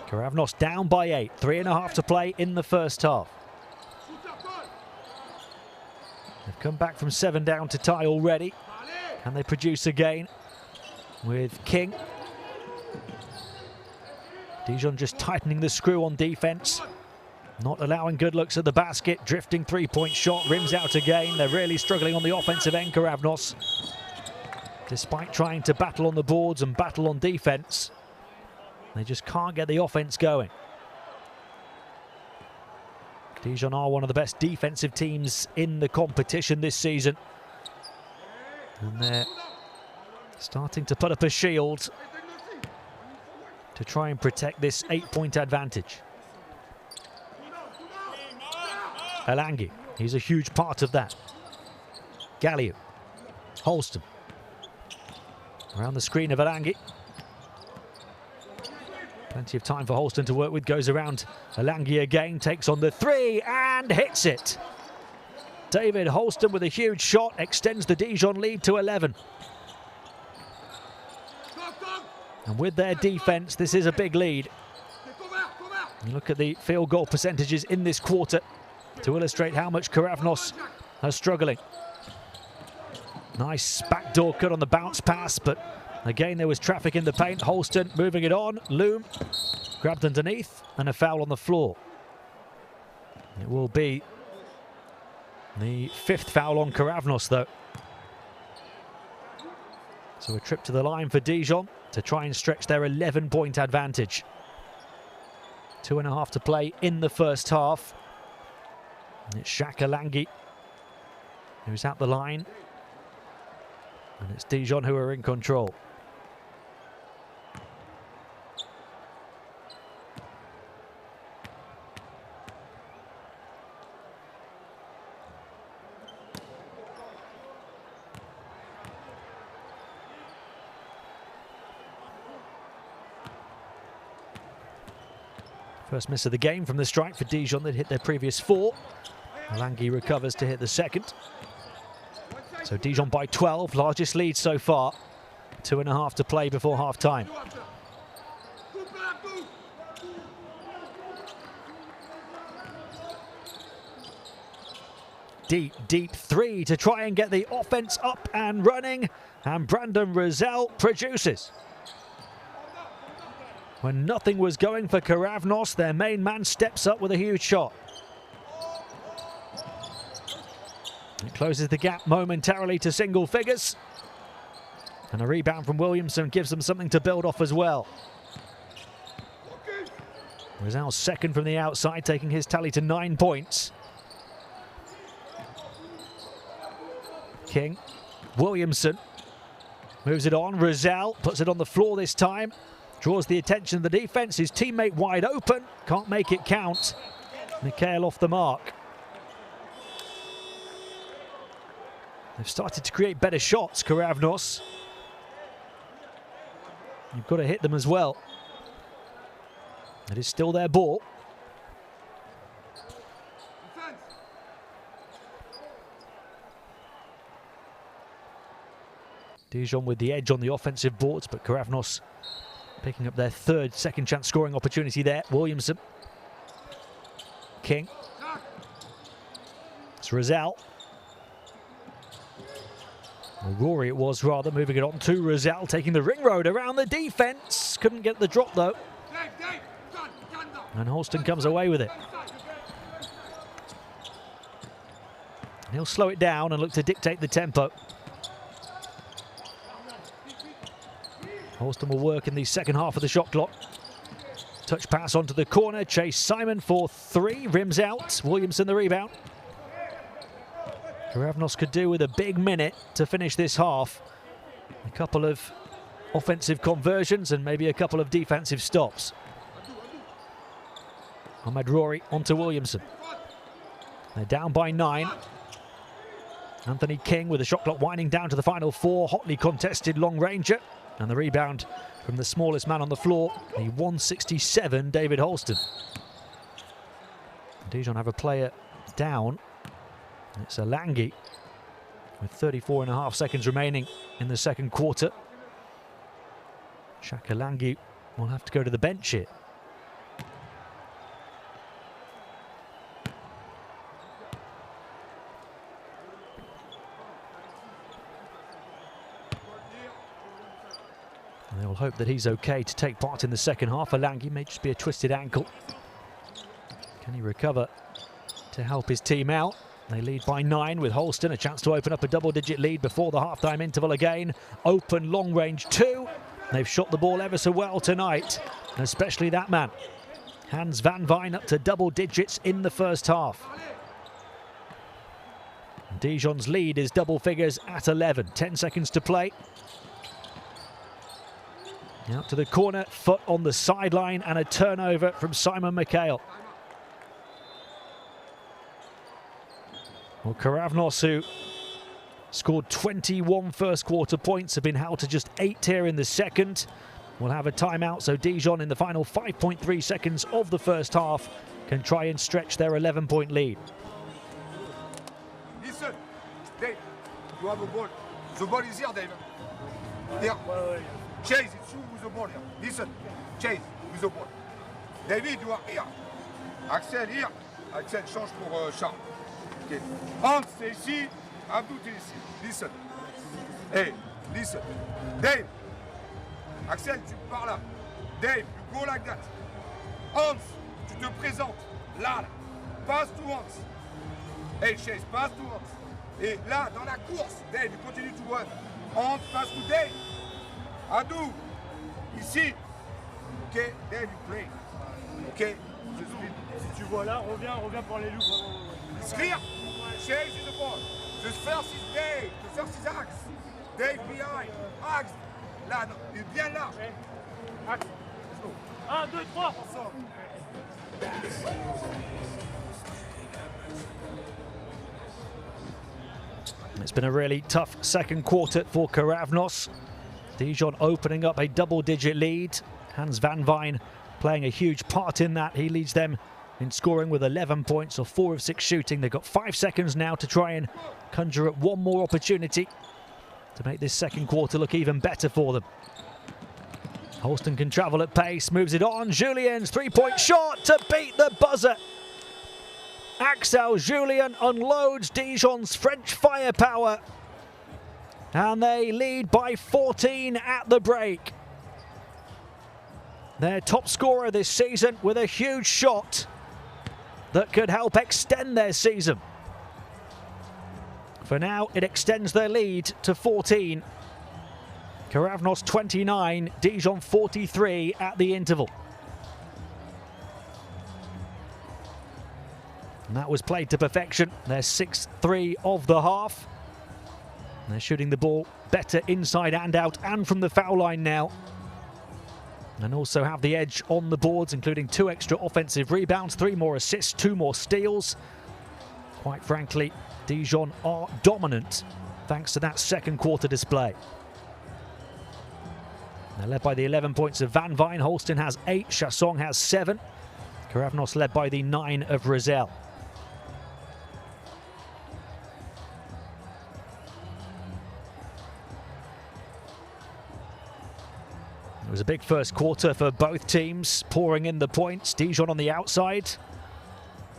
Keravnos down by 8. 3.5 to play in the first half. They've come back from 7 down to tie already. Can they produce again with King? Dijon just tightening the screw on defense. Not allowing good looks at the basket. Drifting three-point shot. Rims out again. They're really struggling on the offensive end, Keravnos. Despite trying to battle on the boards and battle on defense, they just can't get the offense going. Dijon are one of the best defensive teams in the competition this season. And they're starting to put up a shield to try and protect this 8-point advantage. Alangi, he's a huge part of that. Galliu, Holston. Around the screen of Alangi. Plenty of time for Holston to work with. Goes around Alangi again, takes on the three and hits it. David Holston with a huge shot, extends the Dijon lead to 11. And with their defense, this is a big lead. You look at the field goal percentages in this quarter to illustrate how much Keravnos are struggling. Nice backdoor cut on the bounce pass, but again there was traffic in the paint. Holston moving it on. Loom grabbed underneath and a foul on the floor. It will be the 5th foul on Keravnos though. So a trip to the line for Dijon to try and stretch their 11-point advantage. 2.5 to play in the first half. And it's Shaq Alangi who's at the line. And it's Dijon who are in control. First miss of the game from the strike for Dijon. They'd hit their previous 4. Alangi recovers to hit the second. So Dijon by 12, largest lead so far. 2.5 to play before half-time. Deep three to try and get the offense up and running. And Brandon Rosell produces. When nothing was going for Keravnos, their main man steps up with a huge shot. It closes the gap momentarily to single figures. And a rebound from Williamson gives them something to build off as well. Rosell's second from the outside, taking his tally to 9 points. King, Williamson moves it on. Rosell puts it on the floor this time. Draws the attention of the defense. His teammate wide open. Can't make it count. Mikhail off the mark. They've started to create better shots, Keravnos. You've got to hit them as well. It is still their ball. Dijon with the edge on the offensive boards, but Keravnos picking up their third second chance scoring opportunity there. Williamson. King. It's Rosell. Or Rory it was rather, moving it on to Rosell, taking the ring road around the defense. Couldn't get the drop though. And Holston comes away with it. And he'll slow it down and look to dictate the tempo. Holston will work in the second half of the shot clock. Touch pass onto the corner. Chase Simon for 3. Rims out. Williamson the rebound. Keravnos could do with a big minute to finish this half. A couple of offensive conversions and maybe a couple of defensive stops. Ahmed Rory onto Williamson. They're down by 9. Anthony King with the shot clock winding down to the final 4. Hotly contested long ranger. And the rebound from the smallest man on the floor, the 167 David Holston. Dijon have a player down. It's Alangi with 34.5 seconds remaining in the second quarter. Shaq Alangi will have to go to the bench here. And they will hope that he's okay to take part in the second half. Alangi may just be a twisted ankle. Can he recover to help his team out? They lead by 9 with Holston, a chance to open up a double-digit lead before the half-time interval again. Open long range 2. They've shot the ball ever so well tonight, especially that man. Hans Van Veen up to double digits in the first half. Dijon's lead is double figures at 11. 10 seconds to play. Out to the corner, foot on the sideline, and a turnover from Simon McHale. Well, Keravnos, who scored 21 first quarter points, have been held to just 8 here in the second. Will have a timeout, so Dijon in the final 5.3 seconds of the first half can try and stretch their 11-point lead. Listen, Dave, you have a ball. The ball is here, Dave. Here. Chase, it's you with the ball here. Listen, Chase with the ball. David, you are here. Axel, here. Axel, change pour Charles. Okay. Hans, c'est ici. Abdou, t'es ici. Listen. Hey, listen. Dave. Axel, tu pars là. Dave, you go like that. Hans, tu te présentes. Là, là. Passe to Hans. Hey, Chase, passe to Hans. Et là, dans la course, Dave, you continue to run. Hans, passe to Dave. Abdou, ici. Ok, Dave, you play. Ok. Si tu vois là, reviens pour les loups. It's clear. Chase is the ball. The first is Dave. The first is Axe. Dave behind. Axe. Là, non, il est bien là. Axe. 1, 2, 3. Ensemble. It's been a really tough second quarter for Keravnos. Dijon opening up a double-digit lead. Hans Van Veen playing a huge part in that. He leads them in scoring with 11 points or 4 of 6 shooting. They've got 5 seconds now to try and conjure up one more opportunity to make this second quarter look even better for them. Holston can travel at pace, moves it on. Julien's three-point shot to beat the buzzer. Axel Julien unloads Dijon's French firepower. And they lead by 14 at the break. Their top scorer this season with a huge shot that could help extend their season. For now, it extends their lead to 14. Keravnos 29, Dijon 43 at the interval. And that was played to perfection. Their 6th of the half. They're shooting the ball better inside and out and from the foul line now. And also have the edge on the boards, including 2 extra offensive rebounds, 3 more assists, 2 more steals. Quite frankly, Dijon are dominant thanks to that second quarter display. They're led by the 11 points of Van Veen. Holston has 8, Chassong has 7. Keravnos led by the 9 of Rizal. It was a big first quarter for both teams, pouring in the points. Dijon on the outside,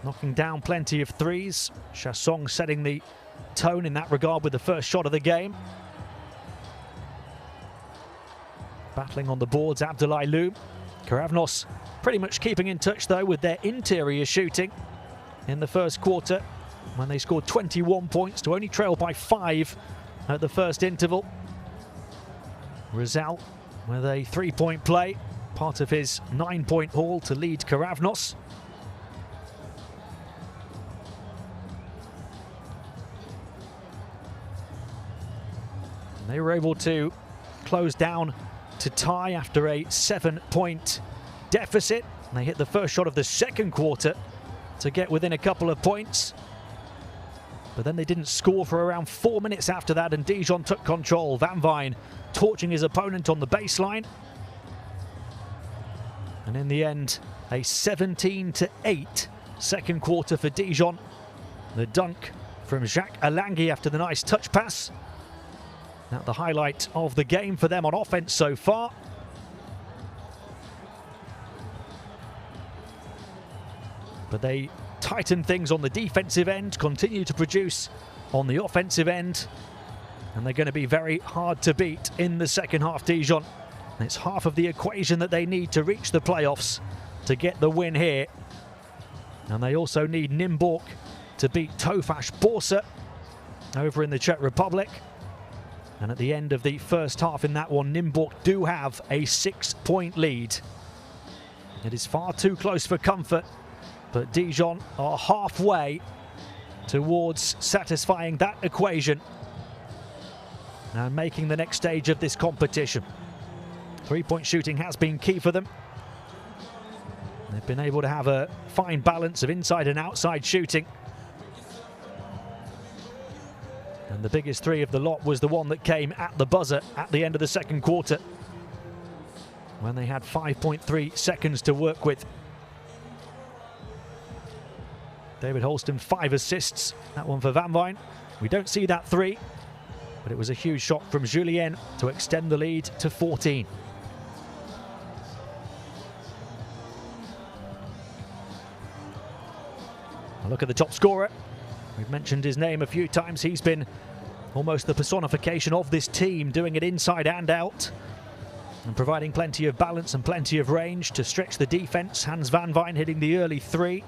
knocking down plenty of threes. Chassong setting the tone in that regard with the first shot of the game. Battling on the boards, Abdoulaye Loum. Keravnos pretty much keeping in touch though with their interior shooting in the first quarter when they scored 21 points to only trail by 5 at the first interval. Rizal with a 3-point play, part of his 9-point haul to lead Keravnos. And they were able to close down to tie after a 7-point deficit. And they hit the first shot of the second quarter to get within a couple of points. But then they didn't score for around 4 minutes after that, and Dijon took control. Van Vijn torching his opponent on the baseline. And in the end, a 17-8 second quarter for Dijon. The dunk from Jacques Alangui after the nice touch pass. Now the highlight of the game for them on offense so far. But they tighten things on the defensive end, continue to produce on the offensive end, and they're going to be very hard to beat in the second half, Dijon. It's half of the equation that they need to reach the playoffs to get the win here. And they also need Nymburk to beat Tofaş Bursa over in the Czech Republic. And at the end of the first half in that one, Nymburk do have a 6-point lead. It is far too close for comfort, but Dijon are halfway towards satisfying that equation and making the next stage of this competition. Three-point shooting has been key for them. They've been able to have a fine balance of inside and outside shooting. And the biggest three of the lot was the one that came at the buzzer at the end of the second quarter, when they had 5.3 seconds to work with. David Holston, 5 assists. That one for Van Vijn. We don't see that three, but it was a huge shot from Julien to extend the lead to 14. A look at the top scorer. We've mentioned his name a few times. He's been almost the personification of this team, doing it inside and out and providing plenty of balance and plenty of range to stretch the defense. Hans Van Vijn hitting the early three.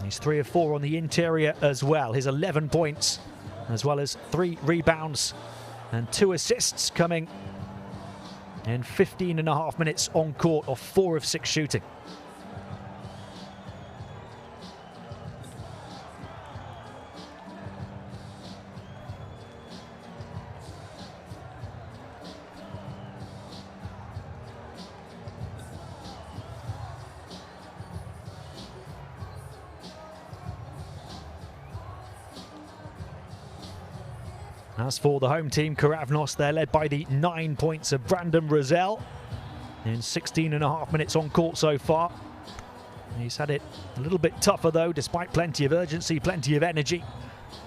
He's 3 of 4 on the interior as well. His 11 points, as well as 3 rebounds and 2 assists coming in 15.5 minutes on court of 4 of 6 shooting. As for the home team, Keravnos, they're led by the 9 points of Brandon Rosell in 16.5 minutes on court so far. He's had it a little bit tougher though, despite plenty of urgency, plenty of energy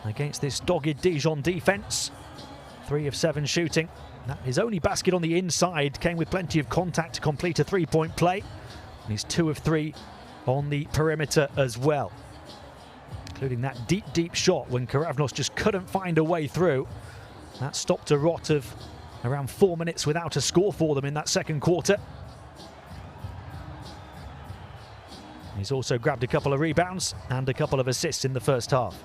against this dogged Dijon defense. 3 of 7 shooting. His only basket on the inside came with plenty of contact to complete a 3-point play. And he's 2 of 3 on the perimeter as well, including that deep shot when Keravnos just couldn't find a way through. That stopped a rot of around 4 minutes without a score for them in that second quarter. He's also grabbed a couple of rebounds and a couple of assists in the first half.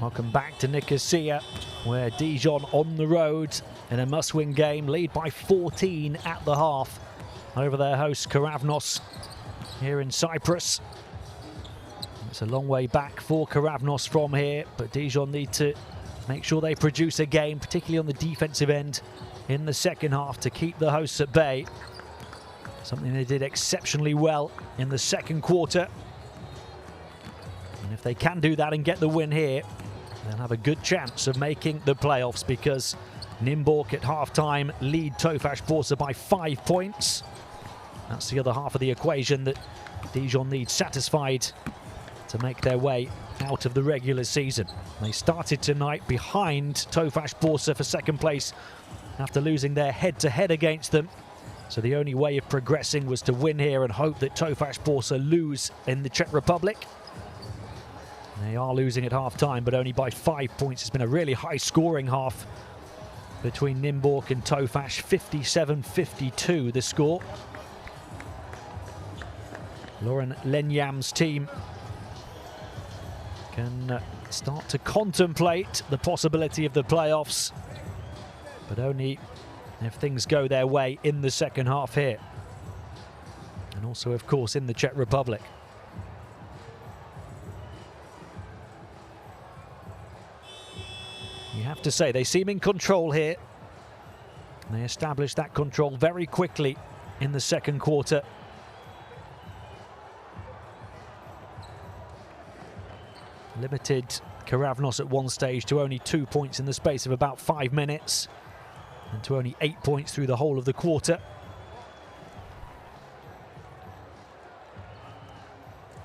Welcome back to Nicosia, where Dijon on the road in a must-win game, lead by 14 at the half over their hosts Keravnos here in Cyprus. It's a long way back for Keravnos from here, but Dijon need to make sure they produce a game, particularly on the defensive end in the second half, to keep the hosts at bay. Something they did exceptionally well in the second quarter. And if they can do that and get the win here, they'll have a good chance of making the playoffs, because Nimborg at halftime lead Tofaş Bursa by 5 points. That's the other half of the equation that Dijon needs satisfied to make their way out of the regular season. They started tonight behind Tofaş Bursa for second place after losing their head-to-head against them. So the only way of progressing was to win here and hope that Tofaş Bursa lose in the Czech Republic. They are losing at half-time, but only by 5 points. It's been a really high-scoring half between Nimborg and Tofaş. 57-52 the score. Lauren Lenyam's team can start to contemplate the possibility of the playoffs, but only if things go their way in the second half here. And also, of course, in the Czech Republic. You have to say, they seem in control here. They established that control very quickly in the second quarter. Limited Keravnos at one stage to only 2 points in the space of about 5 minutes, and to only 8 points through the whole of the quarter.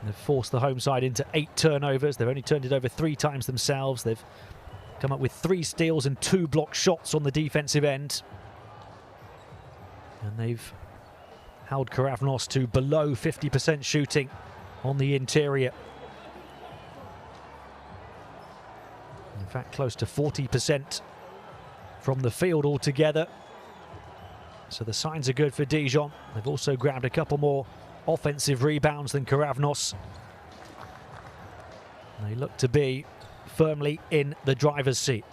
They've forced the home side into 8 turnovers. They've only turned it over 3 times themselves. They've come up with 3 steals and 2 blocked shots on the defensive end. And they've held Keravnos to below 50% shooting on the interior. In fact, close to 40% from the field altogether. So the signs are good for Dijon. They've also grabbed a couple more offensive rebounds than Keravnos. They look to be firmly in the driver's seat.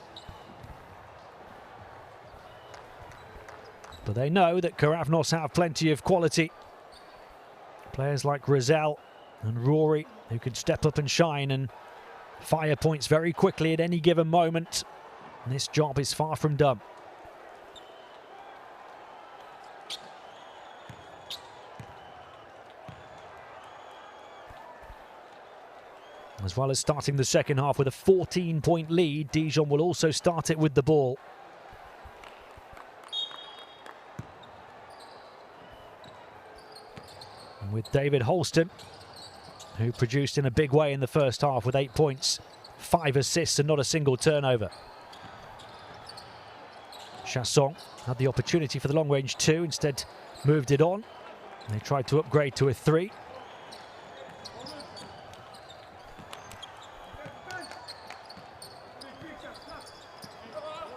But they know that Keravnos have plenty of quality. Players like Rizal and Rory, who can step up and shine and fire points very quickly at any given moment. And this job is far from done. As well as starting the second half with a 14-point lead, Dijon will also start it with the ball. And with David Holston, who produced in a big way in the first half with 8 points, 5 assists and not a single turnover. Chasson had the opportunity for the long-range 2, instead moved it on. They tried to upgrade to a 3.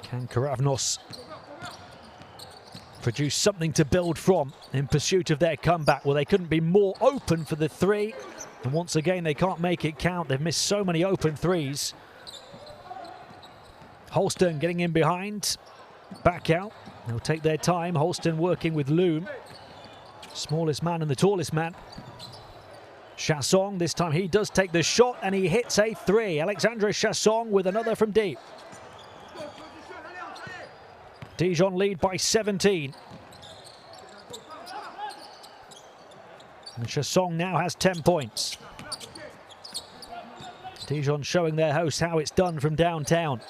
Can Keravnos produce something to build from in pursuit of their comeback? Well, they couldn't be more open for the 3. And once again, they can't make it count. They've missed so many open 3s. Holston getting in behind. Back out. They'll take their time. Holston working with Loom. Smallest man and the tallest man. Chasson, this time he does take the shot and he hits a 3. Alexandre Chasson with another from deep. Dijon lead by 17. And Chasson now has 10 points. Dijon showing their hosts how it's done from downtown.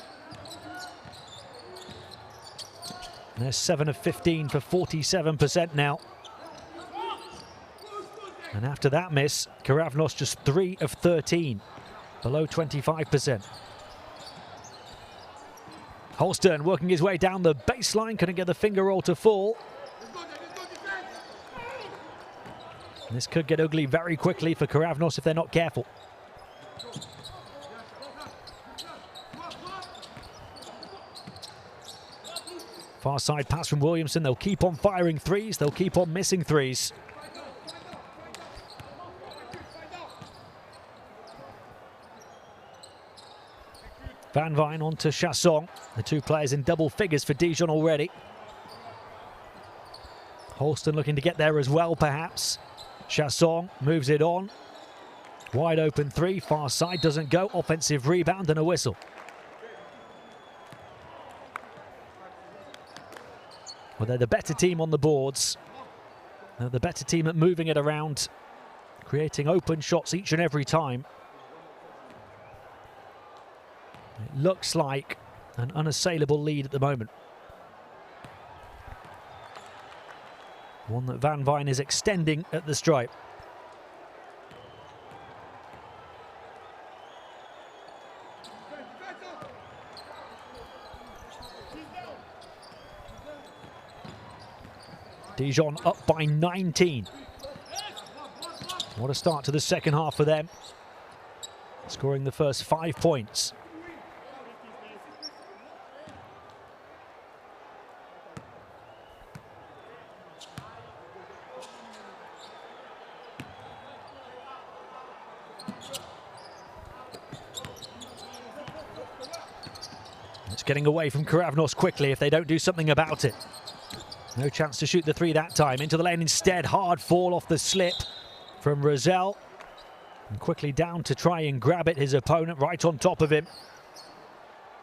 They're 7 of 15 for 47% now. And after that miss, Keravnos just 3 of 13, below 25%. Holston working his way down the baseline, couldn't get the finger roll to fall. And this could get ugly very quickly for Keravnos if they're not careful. Far side pass from Williamson. They'll keep on firing 3s. They'll keep on missing 3s. Van Vijn on to Chassong. The two players in double figures for Dijon already. Holston looking to get there as well, perhaps. Chassong moves it on. Wide open three, far side, doesn't go. Offensive rebound and a whistle. Well, they're the better team on the boards. They're the better team at moving it around, creating open shots each and every time. It looks like an unassailable lead at the moment. One that Van Vijn is extending at the stripe. Dijon up by 19. What a start to the second half for them. Scoring the first 5 points. It's getting away from Keravnos quickly if they don't do something about it. No chance to shoot the three that time. Into the lane instead. Hard fall off the slip from Rosell. And quickly down to try and grab it. His opponent right on top of him.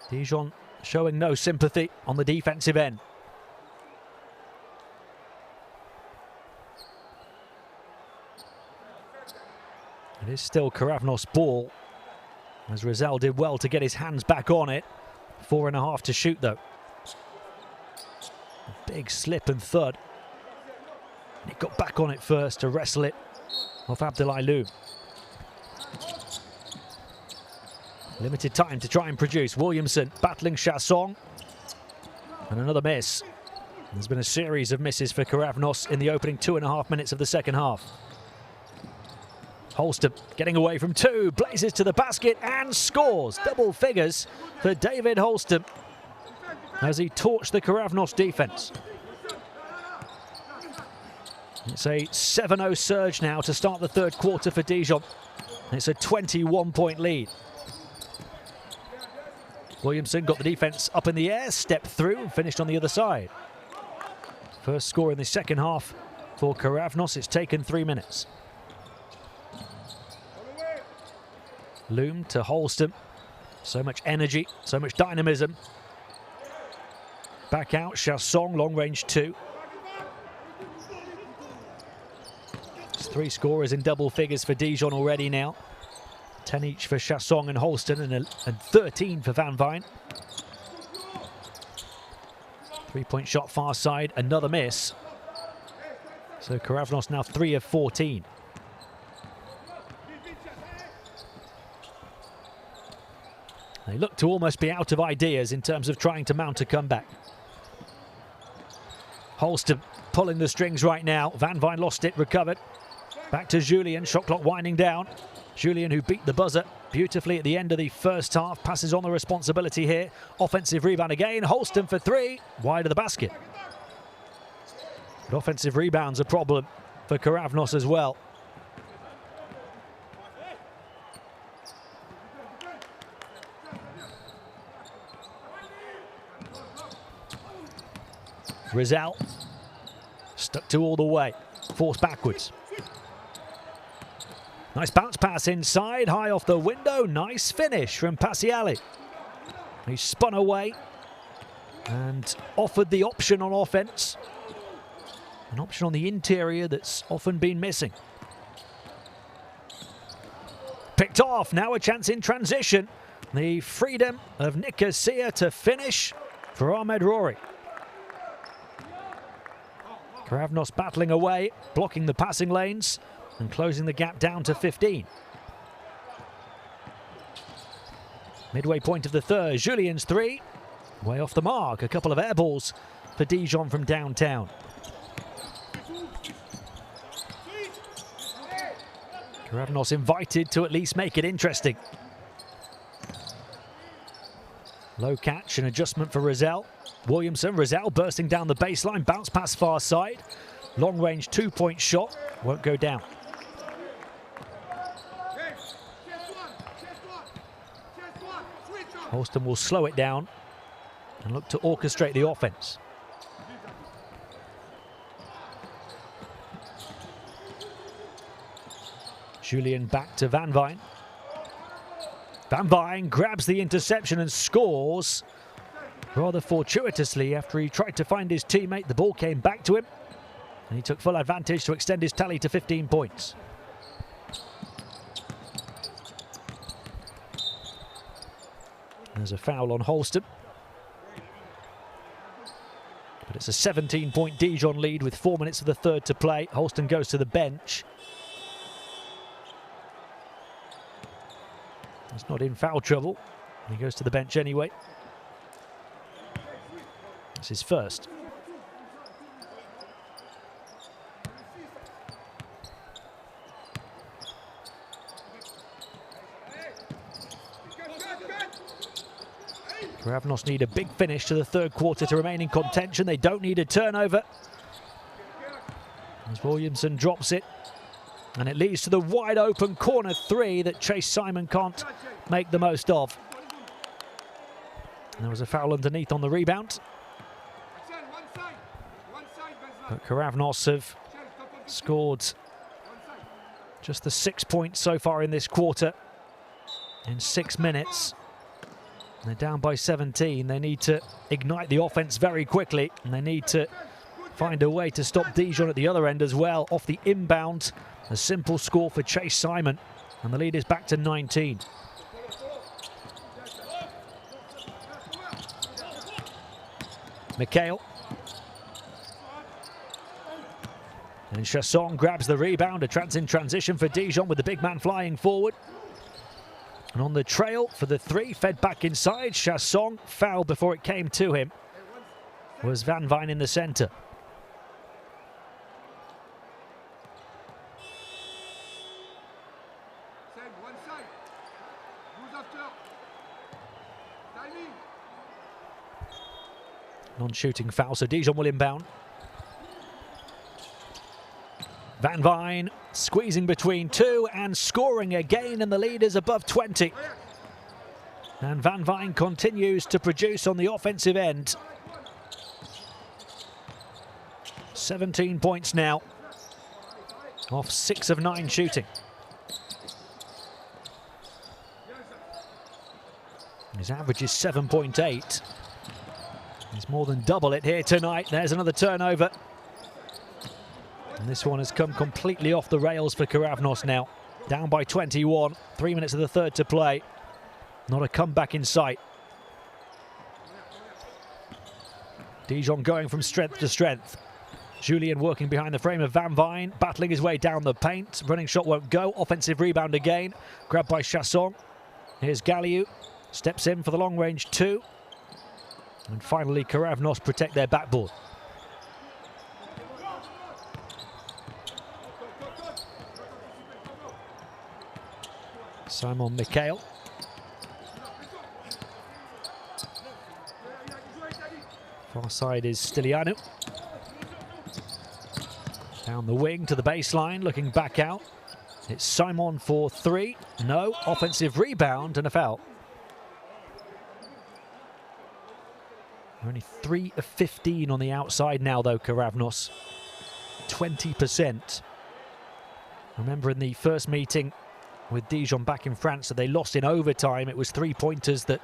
Dijon showing no sympathy on the defensive end. It is still Keravnos' ball, as Rosell did well to get his hands back on it. 4.5 to shoot though. Big slip and thud. He got back on it first to wrestle it off Abdoulaye Loum. Limited time to try and produce. Williamson battling Chassong. And another miss. There's been a series of misses for Keravnos in the opening 2.5 minutes of the second half. Holston getting away from two, blazes to the basket and scores. Double figures for David Holston as he torched the Keravnos defense. It's a 7-0 surge now to start the third quarter for Dijon. It's a 21-point lead. Williamson got the defense up in the air, stepped through and finished on the other side. First score in the second half for Keravnos. It's taken 3 minutes. Loum to Holston. So much energy, so much dynamism. Back out, Chassong, long range two. It's 3 scorers in double figures for Dijon already now. 10 each for Chassong and Holston and 13 for Van Vijn. 3-point shot far side, another miss. So Keravnos now 3 of 14. They look to almost be out of ideas in terms of trying to mount a comeback. Holston pulling the strings right now. Van Vijn lost it, recovered. Back to Julien, shot clock winding down. Julien, who beat the buzzer beautifully at the end of the first half, passes on the responsibility here. Offensive rebound again. Holston for 3, wide of the basket. But offensive rebound's a problem for Keravnos as well. Rosell stuck to all the way, forced backwards. Nice bounce pass inside, high off the window. Nice finish from Passiali. He spun away and offered the option on offense. An option on the interior that's often been missing. Picked off, now a chance in transition. The freedom of Nicosia to finish for Ahmed Rory. Keravnos battling away, blocking the passing lanes and closing the gap down to 15. Midway point of the third, Julien's 3. Way off the mark, a couple of air balls for Dijon from downtown. Keravnos invited to at least make it interesting. Low catch, an adjustment for Rosell. Williamson, Rosell bursting down the baseline, bounce pass far side. Long range 2-point shot, won't go down. Holston will slow it down and look to orchestrate the offense. Julian back to Van Vijn. Van Vijn grabs the interception and scores rather fortuitously after he tried to find his teammate. The ball came back to him and he took full advantage to extend his tally to 15 points. There's a foul on Holston. But it's a 17-point Dijon lead with 4 minutes of the third to play. Holston goes to the bench. He's not in foul trouble. He goes to the bench anyway. That's his first. Keravnos need a big finish to the third quarter to remain in contention. They don't need a turnover. As Williamson drops it. And it leads to the wide open corner three that Chase Simon can't make the most of. And there was a foul underneath on the rebound. But Keravnos have scored just the 6 points so far in this quarter in 6 minutes. They're down by 17. They need to ignite the offense very quickly, and they need to find a way to stop Dijon at the other end as well. Off the inbound, a simple score for Chase Simon, and the lead is back to 19. Mikhail. And Chasson grabs the rebound. A transition for Dijon with the big man flying forward. And on the trail for the three, fed back inside. Chasson fouled before it came to him. Was Van Vijn in the centre. Non-shooting foul, so Dijon will inbound. Van Vijn squeezing between two and scoring again, and the lead is above 20. And Van Vijn continues to produce on the offensive end. 17 points now, off 6 of 9 shooting. His average is 7.8. He's more than double it here tonight. There's another turnover. And this one has come completely off the rails for Keravnos now. Down by 21, 3 minutes of the third to play. Not a comeback in sight. Dijon going from strength to strength. Julian working behind the frame of Van Vijn, battling his way down the paint. Running shot won't go. Offensive rebound again. Grabbed by Chasson. Here's Galliou. Steps in for the long range two. And finally, Keravnos protect their backboard. Simon Mikhail. Far side is Stilianu. Down the wing to the baseline, looking back out. It's Simon for three. No, offensive rebound and a foul. Only 3 of 15 on the outside now, though, Keravnos. 20%. Remember in the first meeting with Dijon back in France that they lost in overtime. It was 3-pointers that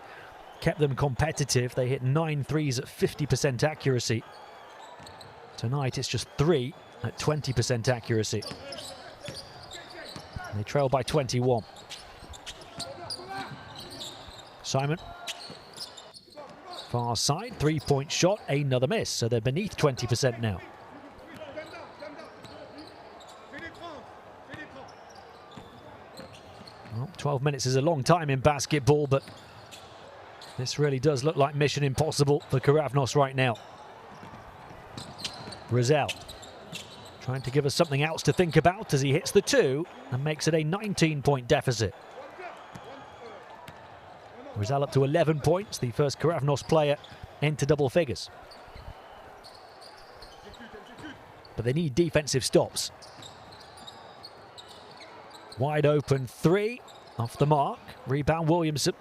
kept them competitive. They hit 9 threes at 50% accuracy. Tonight it's just 3 at 20% accuracy. And they trail by 21. Simon. Far side, 3-point shot, another miss. So they're beneath 20% now. Well, 12 minutes is a long time in basketball, but this really does look like mission impossible for Keravnos right now. Rizal trying to give us something else to think about as he hits the two and makes it a 19-point deficit. Rizal up to 11 points, the first Keravnos player into double figures. But they need defensive stops. Wide open three, off the mark. Rebound Williamson.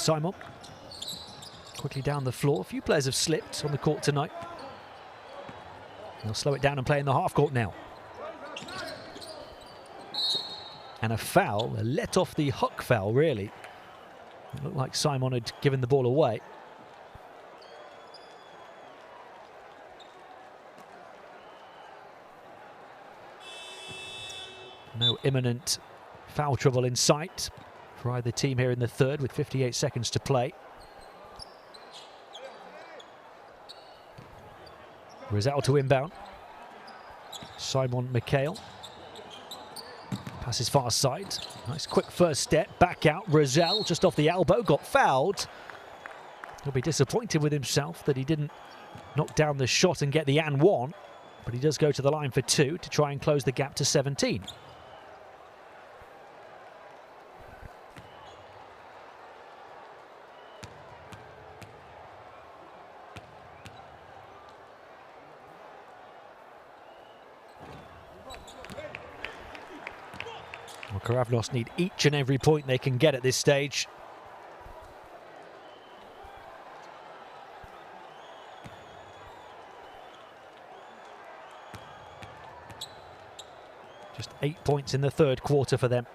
Simon. Quickly down the floor. A few players have slipped on the court tonight. They'll slow it down and play in the half court now. And a foul, a let off the Huck foul, really. It looked like Simon had given the ball away. No imminent foul trouble in sight for either team here in the third with 58 seconds to play. Rizal to inbound. Simon McHale. Passes far side. Nice quick first step. Back out. Rizal just off the elbow. Got fouled. He'll be disappointed with himself that he didn't knock down the shot and get the and one. But he does go to the line for 2 to try and close the gap to 17. Well, Keravnos need each and every point they can get at this stage. Just 8 points in the third quarter for them.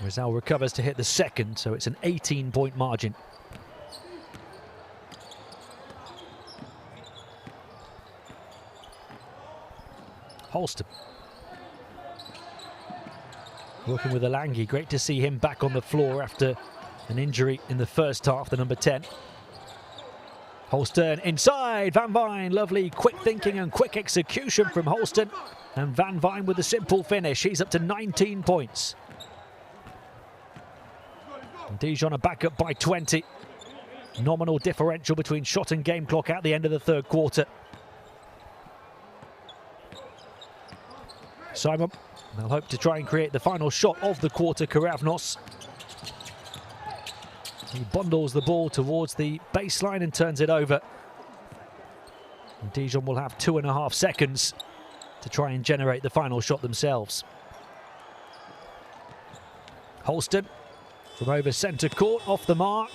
Rizal recovers to hit the second, so it's an 18-point margin. Holston. Working with Alangi. Great to see him back on the floor after an injury in the first half, the number 10. Holston inside. Van Vine. Lovely quick thinking and quick execution from Holston. And Van Vine with a simple finish. He's up to 19 points. And Dijon are back up by 20. Nominal differential between shot and game clock at the end of the third quarter. Simon, they'll hope to try and create the final shot of the quarter. Keravnos. He bundles the ball towards the baseline and turns it over. And Dijon will have 2.5 seconds to try and generate the final shot themselves. Holston from over centre court, off the mark.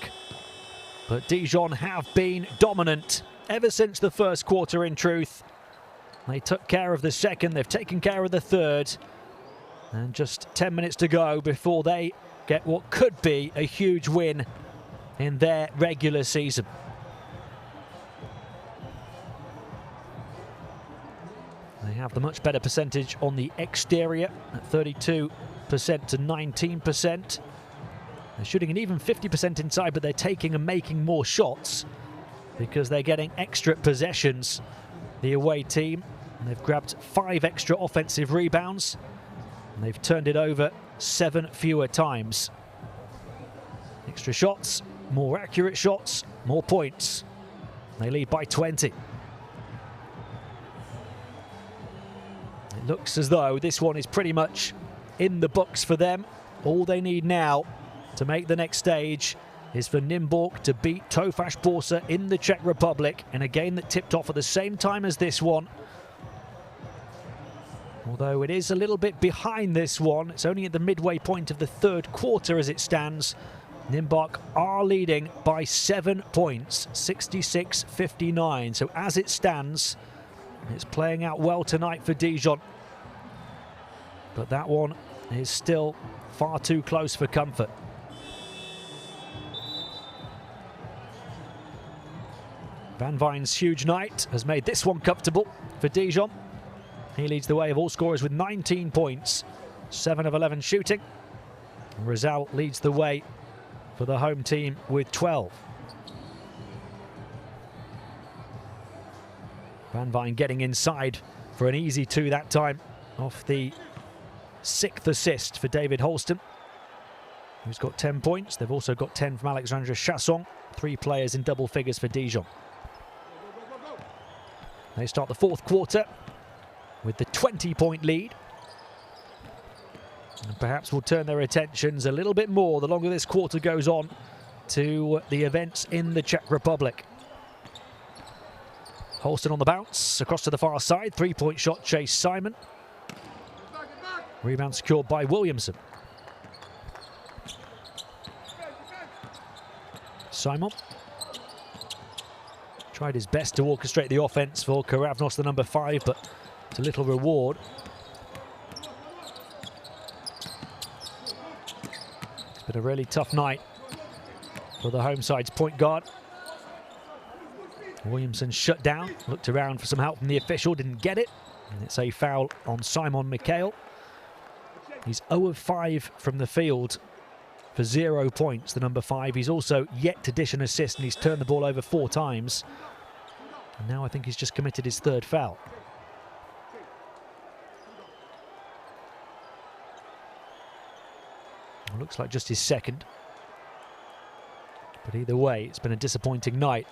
But Dijon have been dominant ever since the first quarter, in truth. They took care of the second, they've taken care of the third. And just 10 minutes to go before they get what could be a huge win in their regular season. They have the much better percentage on the exterior at 32% to 19%. They're shooting an even 50% inside, but they're taking and making more shots because they're getting extra possessions, the away team. And they've grabbed 5 extra offensive rebounds. And they've turned it over 7 fewer times. Extra shots, more accurate shots, more points. They lead by 20. It looks as though this one is pretty much in the books for them. All they need now to make the next stage is for Nymburk to beat Tofaş Bursa in the Czech Republic in a game that tipped off at the same time as this one. Although it is a little bit behind this one. It's only at the midway point of the third quarter as it stands. Nymburk are leading by 7 points, 66-59. So as it stands, it's playing out well tonight for Dijon. But that one is still far too close for comfort. Van Vine's huge night has made this one comfortable for Dijon. He leads the way of all scorers with 19 points, 7 of 11 shooting. Rizal leads the way for the home team with 12. Van Vine getting inside for an easy 2 that time off the 6th assist for David Holston, who's got 10 points. They've also got 10 from Alexandre Chasson, 3 players in double figures for Dijon. They start the fourth quarter with the 20-point lead. And perhaps will turn their attentions a little bit more the longer this quarter goes on to the events in the Czech Republic. Holston on the bounce, across to the far side. 3-point shot, Chase Simon. Rebound secured by Williamson. Simon tried his best to orchestrate the offense for Keravnos, the number 5, but to little reward. It's been a really tough night for the home side's point guard. Williamson shut down, looked around for some help from the official, didn't get it. And it's a foul on Simon Mikhail. He's 0 of 5 from the field for 0 points, the number 5. He's also yet to dish an assist, and he's turned the ball over 4 times. And now I think he's just committed his 3rd foul. Looks like just his 2nd. But either way, it's been a disappointing night.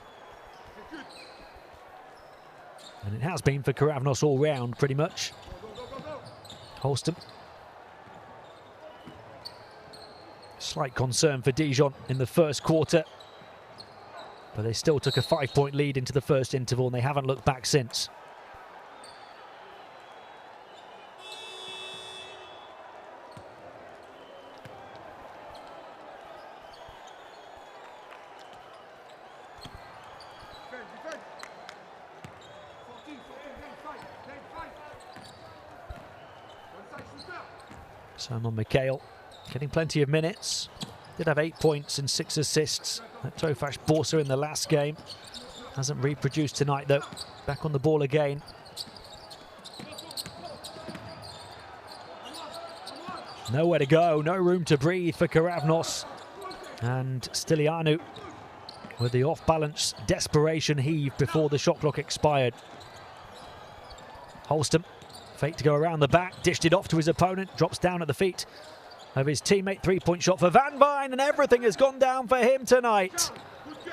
And it has been for Keravnos all round, pretty much. Holston. Slight concern for Dijon in the first quarter. But they still took a 5-point lead into the first interval, and they haven't looked back since. Simon Mikhail getting plenty of minutes. Did have 8 points and 6 assists at Tofaş Bursa in the last game. Hasn't reproduced tonight though. Back on the ball again. Nowhere to go, no room to breathe for Keravnos. And Stilianu with the off-balance desperation heave before the shot clock expired. Holston, fake to go around the back, dished it off to his opponent, drops down at the feet of his teammate. 3-point shot for Van Vijn, and everything has gone down for him tonight.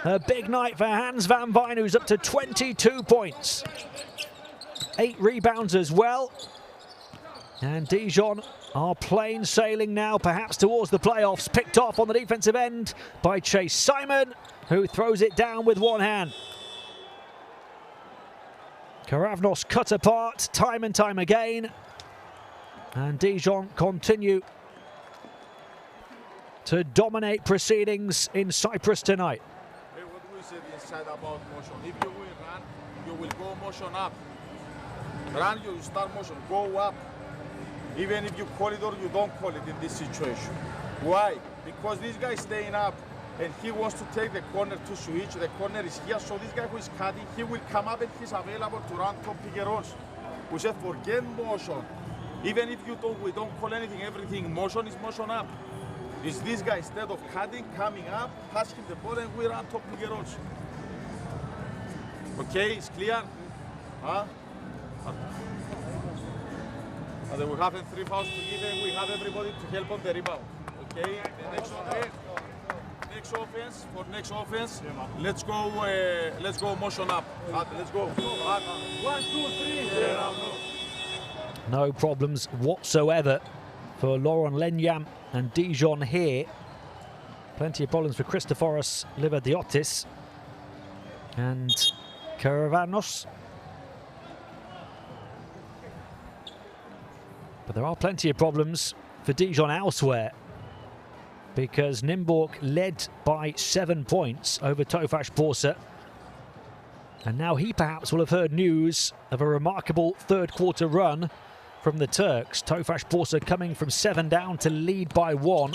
A big night for Hans Van Vijn, who's up to 22 points. 8 rebounds as well. And Dijon are plain sailing now, perhaps towards the playoffs. Picked off on the defensive end by Chase Simon, who throws it down with one hand. Keravnos cut apart time and time again. And Dijon continue to dominate proceedings in Cyprus tonight. Hey, what we said inside about motion. If you will run, you will go motion up. Run, you start motion, go up. Even if you call it or you don't call it in this situation. Why? Because this guy is staying up and he wants to take the corner to switch. The corner is here, so this guy who is cutting, he will come up and he's available to run top pick and rolls. We said forget motion. Even if we don't call anything, everything motion is motion up. It's this guy, instead of cutting, coming up, passing the ball, and we run top pick and rolls. Okay, it's clear? Huh? And then we have 3 fouls to give, and we have everybody to help on the rebound. Okay, the next offense, for next offense, let's go motion up. Let's go. 1, 2, 3. No problems whatsoever for Laurent Lenyam and Dijon here. Plenty of problems for Christoforos Livadiotis and Keravnos. But there are plenty of problems for Dijon elsewhere, because Nymburk led by 7 points over Tofaş Bursa. And now he perhaps will have heard news of a remarkable 3rd quarter run from the Turks. Tofaş Bursa coming from 7 down to lead by 1.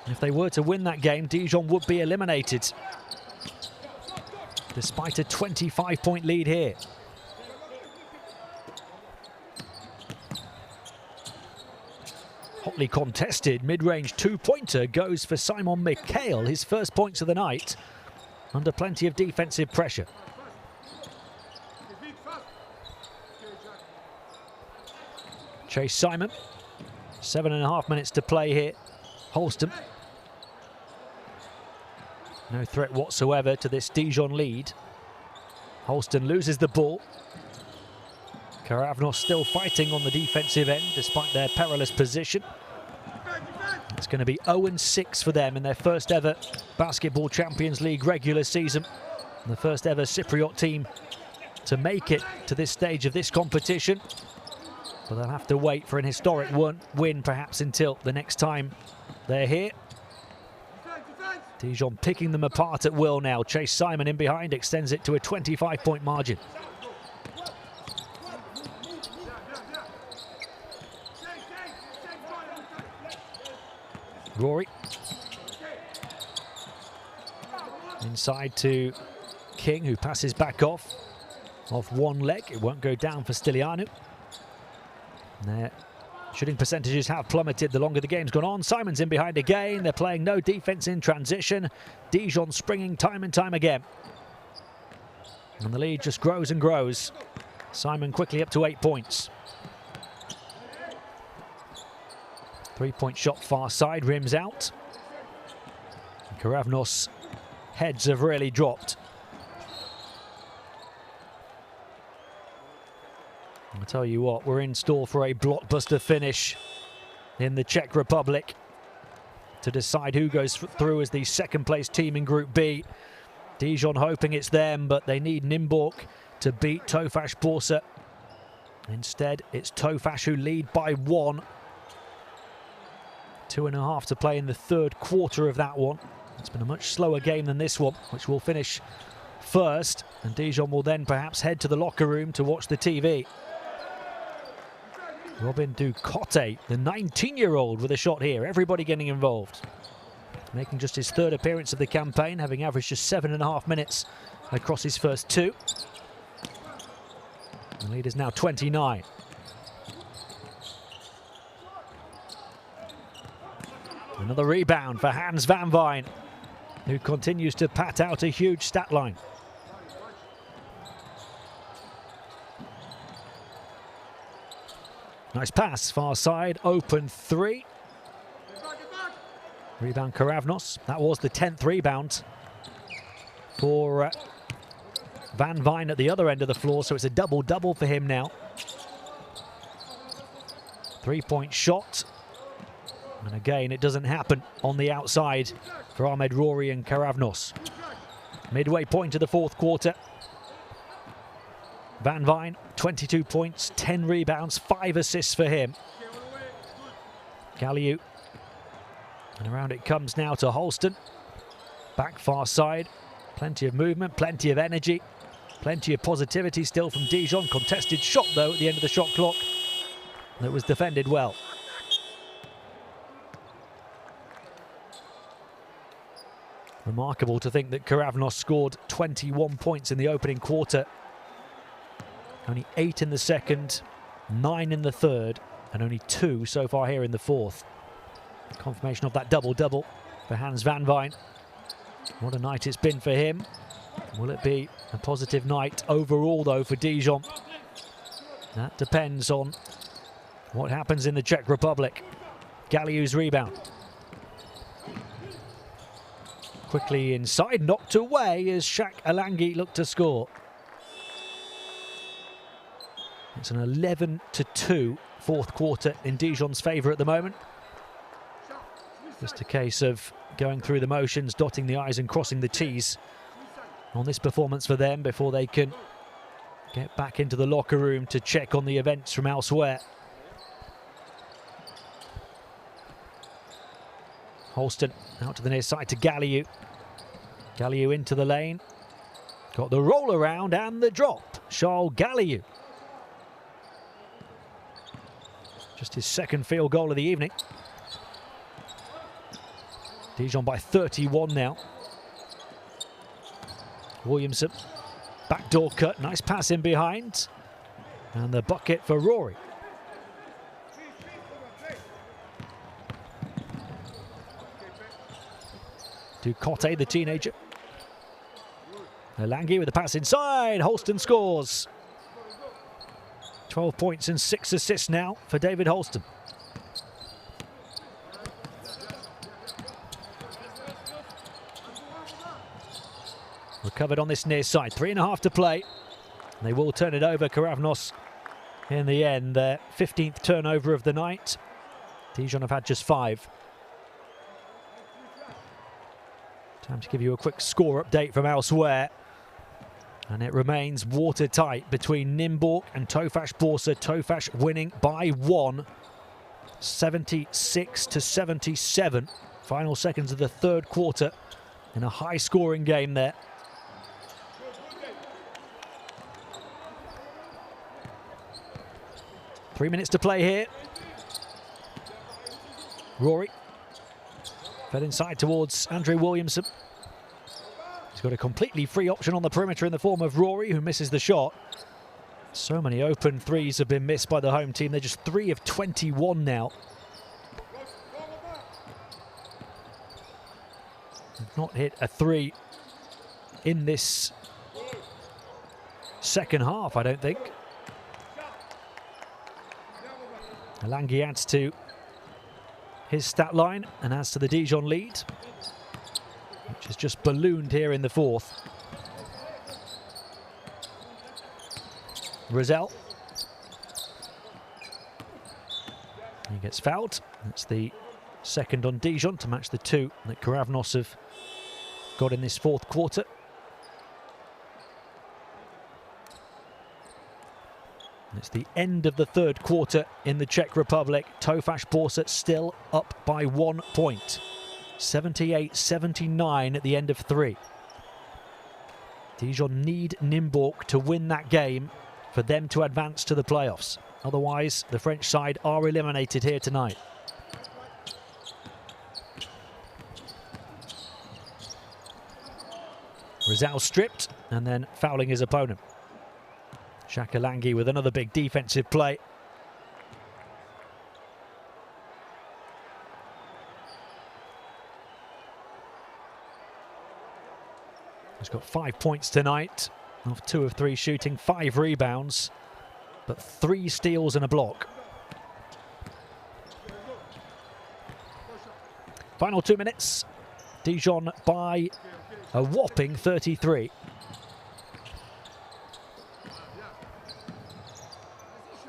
If they were to win that game, Dijon would be eliminated, despite a 25-point lead here. Hotly contested mid-range 2-pointer goes for Simon Mikhail, his first points of the night, under plenty of defensive pressure. Chase Simon, 7.5 minutes to play here. Holston, no threat whatsoever to this Dijon lead. Holston loses the ball. Keravnos still fighting on the defensive end despite their perilous position. It's going to be 0-6 for them in their first ever Basketball Champions League regular season. And the first ever Cypriot team to make it to this stage of this competition. But they'll have to wait for an historic win perhaps until the next time they're here. Defense, defense. Dijon picking them apart at will now. Chase Simon in behind, extends it to a 25-point margin. Rory. Inside to King, who passes back off one leg. It won't go down for Stilianu. Their shooting percentages have plummeted the longer the game's gone on. Simon's in behind again. They're playing no defense in transition. Dijon springing time and time again. And the lead just grows and grows. Simon quickly up to 8 points. 3-point shot far side, rims out. Keravnos heads have really dropped. I'll tell you what, we're in store for a blockbuster finish in the Czech Republic to decide who goes through as the second place team in Group B. Dijon hoping it's them, but they need Nymburk to beat Tofaş Bursa. Instead, it's Tofaş who lead by 1. 2.5 to play in the third quarter of that one. It's been a much slower game than this one, which will finish first, and Dijon will then perhaps head to the locker room to watch the TV. Robin Ducote, the 19-year-old, with a shot here. Everybody getting involved. Making just his third appearance of the campaign, having averaged just 7.5 minutes across his first 2. The lead is now 29. Another rebound for Hans van Veen, who continues to pat out a huge stat line. Nice pass, far side, open 3. Rebound Keravnos. That was the 10th rebound for Van Veen at the other end of the floor, so it's a double-double for him now. 3-point shot. And again, it doesn't happen on the outside for Ahmed Rory and Keravnos. Midway point of the fourth quarter. Van Veen, 22 points, 10 rebounds, 5 assists for him. Galliou. And around it comes now to Holston. Back far side. Plenty of movement, plenty of energy, plenty of positivity still from Dijon. Contested shot, though, at the end of the shot clock. That was defended well. Remarkable to think that Keravnos scored 21 points in the opening quarter. Only 8 in the second, 9 in the third, and only 2 so far here in the fourth. Confirmation of that double-double for Hans van Veen. What a night it's been for him. Will it be a positive night overall, though, for Dijon? That depends on what happens in the Czech Republic. Galliou's rebound. Quickly inside, knocked away as Shaq Alangi looked to score. It's an 11-2 fourth quarter in Dijon's favour at the moment. Just a case of going through the motions, dotting the I's and crossing the T's on this performance for them before they can get back into the locker room to check on the events from elsewhere. Holston out to the near side to Galliou. Galliou into the lane. Got the roll around and the drop. Charles Galliou. Just his second field goal of the evening. Dijon by 31 now. Williamson, backdoor cut, nice pass in behind. And the bucket for Rory. Ducote, the teenager. Alangi with the pass inside. Holston scores. 12 points and 6 assists now for David Holston. Recovered on this near side. 3.5 to play. They will turn it over. Keravnos in the end. Their 15th turnover of the night. Dijon have had just 5. Time to give you a quick score update from elsewhere. And it remains watertight between Nymburk and Tofaş Bursa. Tofaş winning by 1. 76-77. Final seconds of the third quarter. in a high-scoring game there. Three minutes to play here. Rory fed inside towards Andrew Williamson. He's got a completely free option on the perimeter in the form of Rory, who misses the shot. So many open threes have been missed by the home team. They're just 3 of 21 now. They've not hit a three in this second half, I don't think. Alangi adds to his stat line and adds to the Dijon lead, which has just ballooned here in the fourth. Rizal. He gets fouled. That's the second on Dijon to match the 2 that Keravnos have got in this fourth quarter. It's the end of the third quarter in the Czech Republic. Tofaš Borsa still up by 1 point. 78-79 at the end of 3. Dijon need Nymburk to win that game for them to advance to the playoffs. Otherwise, the French side are eliminated here tonight. Rizal stripped and then fouling his opponent. Alangi with another big defensive play. He's got 5 points tonight, off 2 of 3 shooting, 5 rebounds, but 3 steals and a block. Final 2 minutes. Dijon by a whopping 33.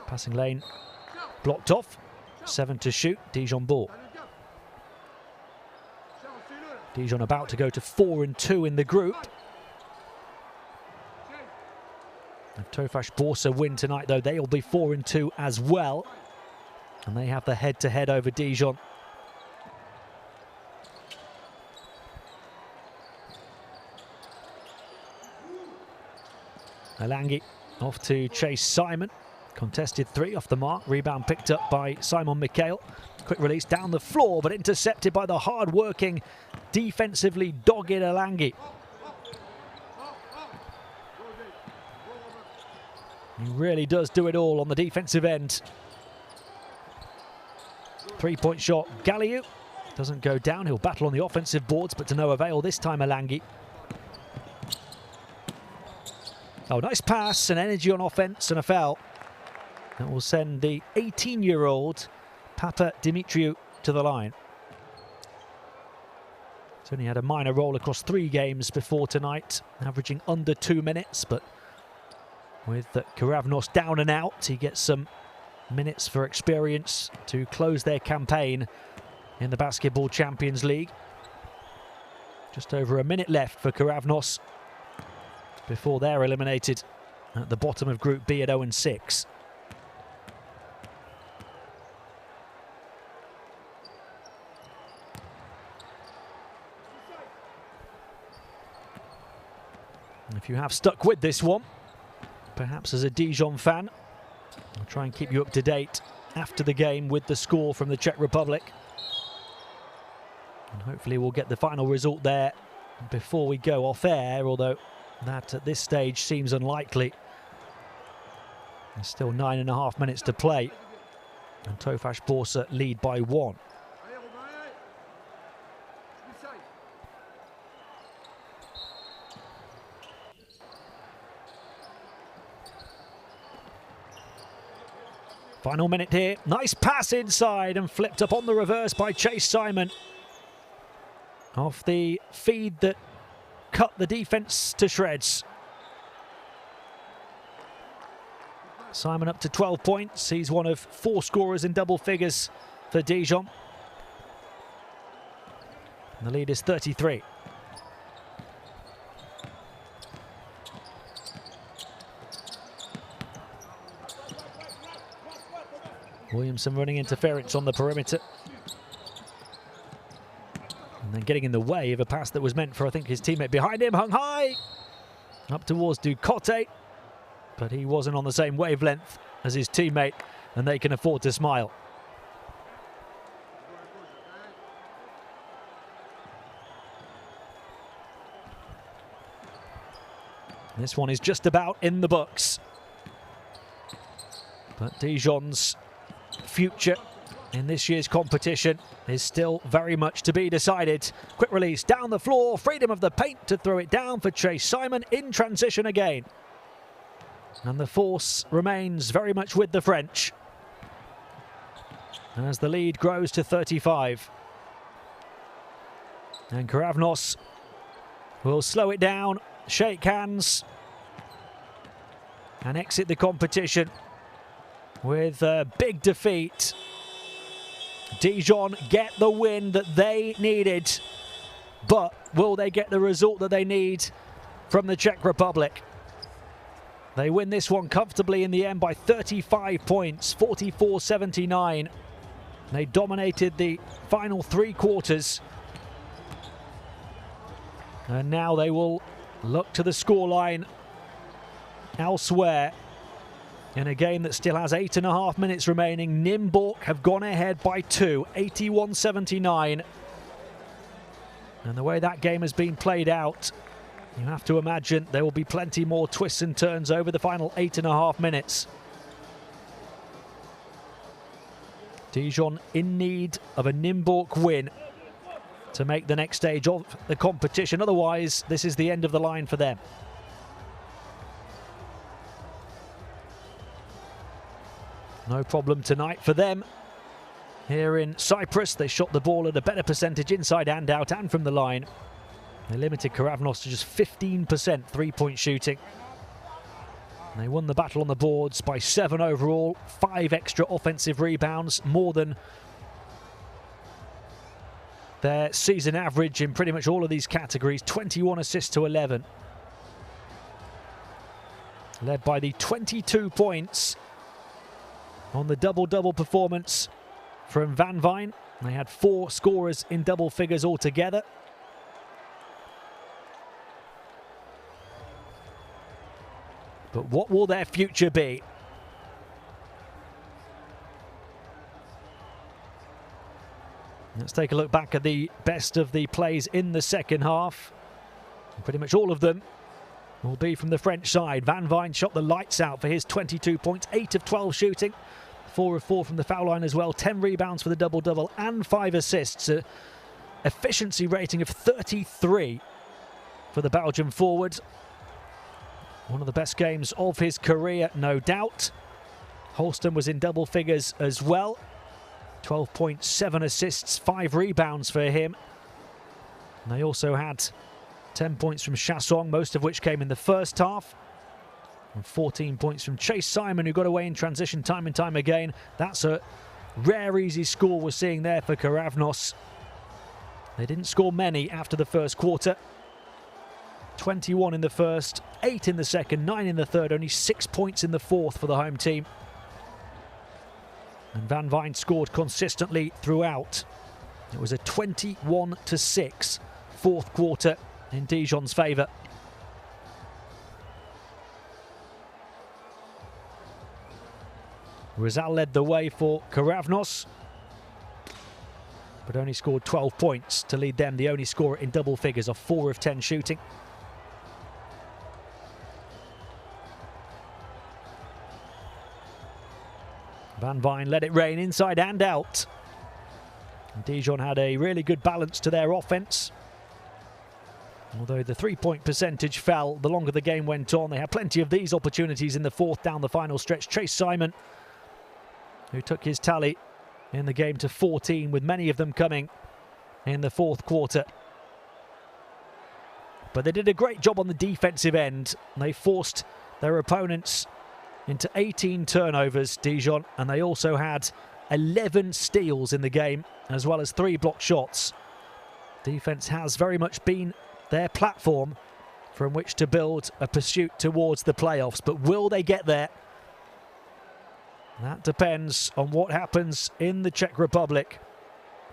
Passing lane blocked off. 7 to shoot. Dijon ball. Dijon about to go to 4-2 in the group. If Tofaš Borsa win tonight, though, they'll be 4-2 as well. And they have the head-to-head over Dijon. Alangi off to chase Simon. Contested 3 off the mark. Rebound picked up by Simon Mikhail. Quick release down the floor, but intercepted by the hard-working, defensively dogged Alangi. He really does do it all on the defensive end. 3-point shot. Galliou doesn't go down. He'll battle on the offensive boards, but to no avail this time, Alangi. Oh, nice pass and energy on offense and a foul. That will send the 18-year-old Papa Dimitriou to the line. He's only had a minor role across 3 games before tonight, averaging under 2 minutes, but with Keravnos down and out, he gets some minutes for experience to close their campaign in the Basketball Champions League. Just over a minute left for Keravnos before they're eliminated at the bottom of Group B at 0-6. If you have stuck with this one, perhaps as a Dijon fan, I'll try and keep you up to date after the game with the score from the Czech Republic. And hopefully we'll get the final result there before we go off air, although that at this stage seems unlikely. There's still 9.5 minutes to play, and Tofaš Borsa lead by 1. Final minute here. Nice pass inside and flipped up on the reverse by Chase Simon. Off the feed that cut the defense to shreds. Simon up to 12 points. He's one of 4 scorers in double figures for Dijon. And the lead is 33. Williamson running interference on the perimeter. And then getting in the way of a pass that was meant for, I think, his teammate behind him. Hung high up towards Ducote, but he wasn't on the same wavelength as his teammate, and they can afford to smile. This one is just about in the books. But Dijon's future in this year's competition is still very much to be decided. Quick release down the floor, freedom of the paint to throw it down for Chase Simon in transition again. And the force remains very much with the French as the lead grows to 35. And Keravnos will slow it down, shake hands, and exit the competition with a big defeat. Dijon get the win that they needed, but will they get the result that they need from the Czech Republic? They win this one comfortably in the end by 35 points, 44-79. They dominated the final 3 quarters. And now they will look to the scoreline elsewhere in a game that still has 8.5 minutes remaining. Nimborg have gone ahead by 2, 81-79. And the way that game has been played out, you have to imagine there will be plenty more twists and turns over the final 8.5 minutes. Dijon in need of a Nimborg win to make the next stage of the competition. Otherwise, this is the end of the line for them. No problem tonight for them. Here in Cyprus, they shot the ball at a better percentage inside and out and from the line. They limited Keravnos to just 15% three-point shooting. And they won the battle on the boards by 7 overall, 5 extra offensive rebounds, more than their season average in pretty much all of these categories, 21 assists to 11. Led by the 22 points on the double-double performance from Van Vijn. They had 4 scorers in double figures altogether. But what will their future be? Let's take a look back at the best of the plays in the second half. Pretty much all of them will be from the French side. Van Vijn shot the lights out for his 22 points, 8 of 12 shooting, 4 of 4 from the foul line as well, 10 rebounds for the double-double and 5 assists. An efficiency rating of 33 for the Belgian forward. One of the best games of his career, no doubt. Holston was in double figures as well. 12 points, 7 assists, 5 rebounds for him. And they also had 10 points from Chassong, most of which came in the first half. And 14 points from Chase Simon, who got away in transition time and time again. That's a rare easy score we're seeing there for Keravnos. They didn't score many after the first quarter. 21 in the first, 8 in the second, 9 in the third, only 6 points in the fourth for the home team. And Van Vijn scored consistently throughout. It was a 21-6 fourth quarter in Dijon's favour. Rizal led the way for Keravnos, but only scored 12 points to lead them, the only scorer in double figures of 4 of 10 shooting. Van Vijn let it rain inside and out. And Dijon had a really good balance to their offense. Although the three-point percentage fell the longer the game went on, they had plenty of these opportunities in the fourth down the final stretch. Chase Simon, who took his tally in the game to 14, with many of them coming in the fourth quarter. But they did a great job on the defensive end. They forced their opponents into 18 turnovers, Dijon, and they also had 11 steals in the game, as well as 3 blocked shots. Defense has very much been their platform from which to build a pursuit towards the playoffs, but will they get there? That depends on what happens in the Czech Republic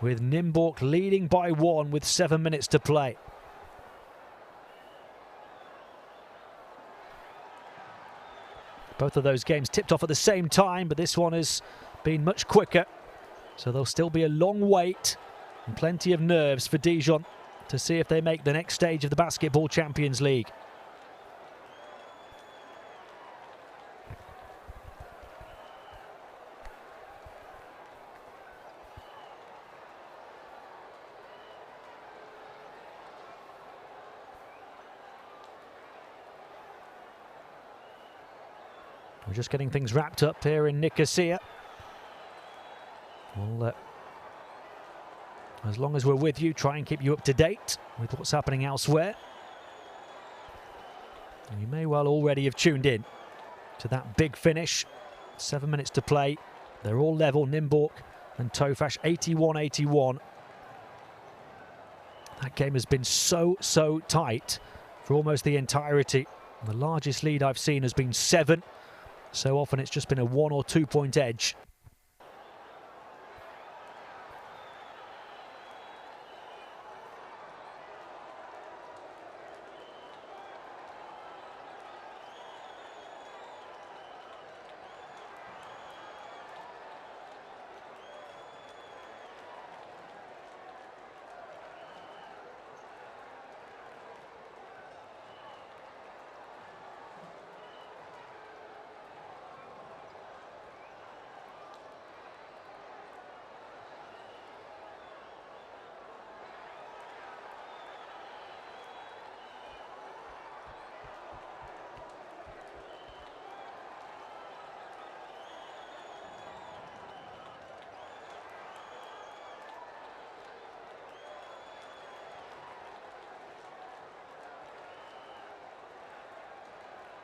with Nimborg leading by 1 with 7 minutes to play. Both of those games tipped off at the same time, but this one has been much quicker. So there'll still be a long wait and plenty of nerves for Dijon to see if they make the next stage of the Basketball Champions League. We're just getting things wrapped up here in Nicosia. We'll, as long as we're with you, try and keep you up to date with what's happening elsewhere. And you may well already have tuned in to that big finish. 7 minutes to play. They're all level, Nimborg and Tofaş, 81-81. That game has been so tight for almost the entirety. The largest lead I've seen has been 7. So often it's just been a 1 or 2 point edge.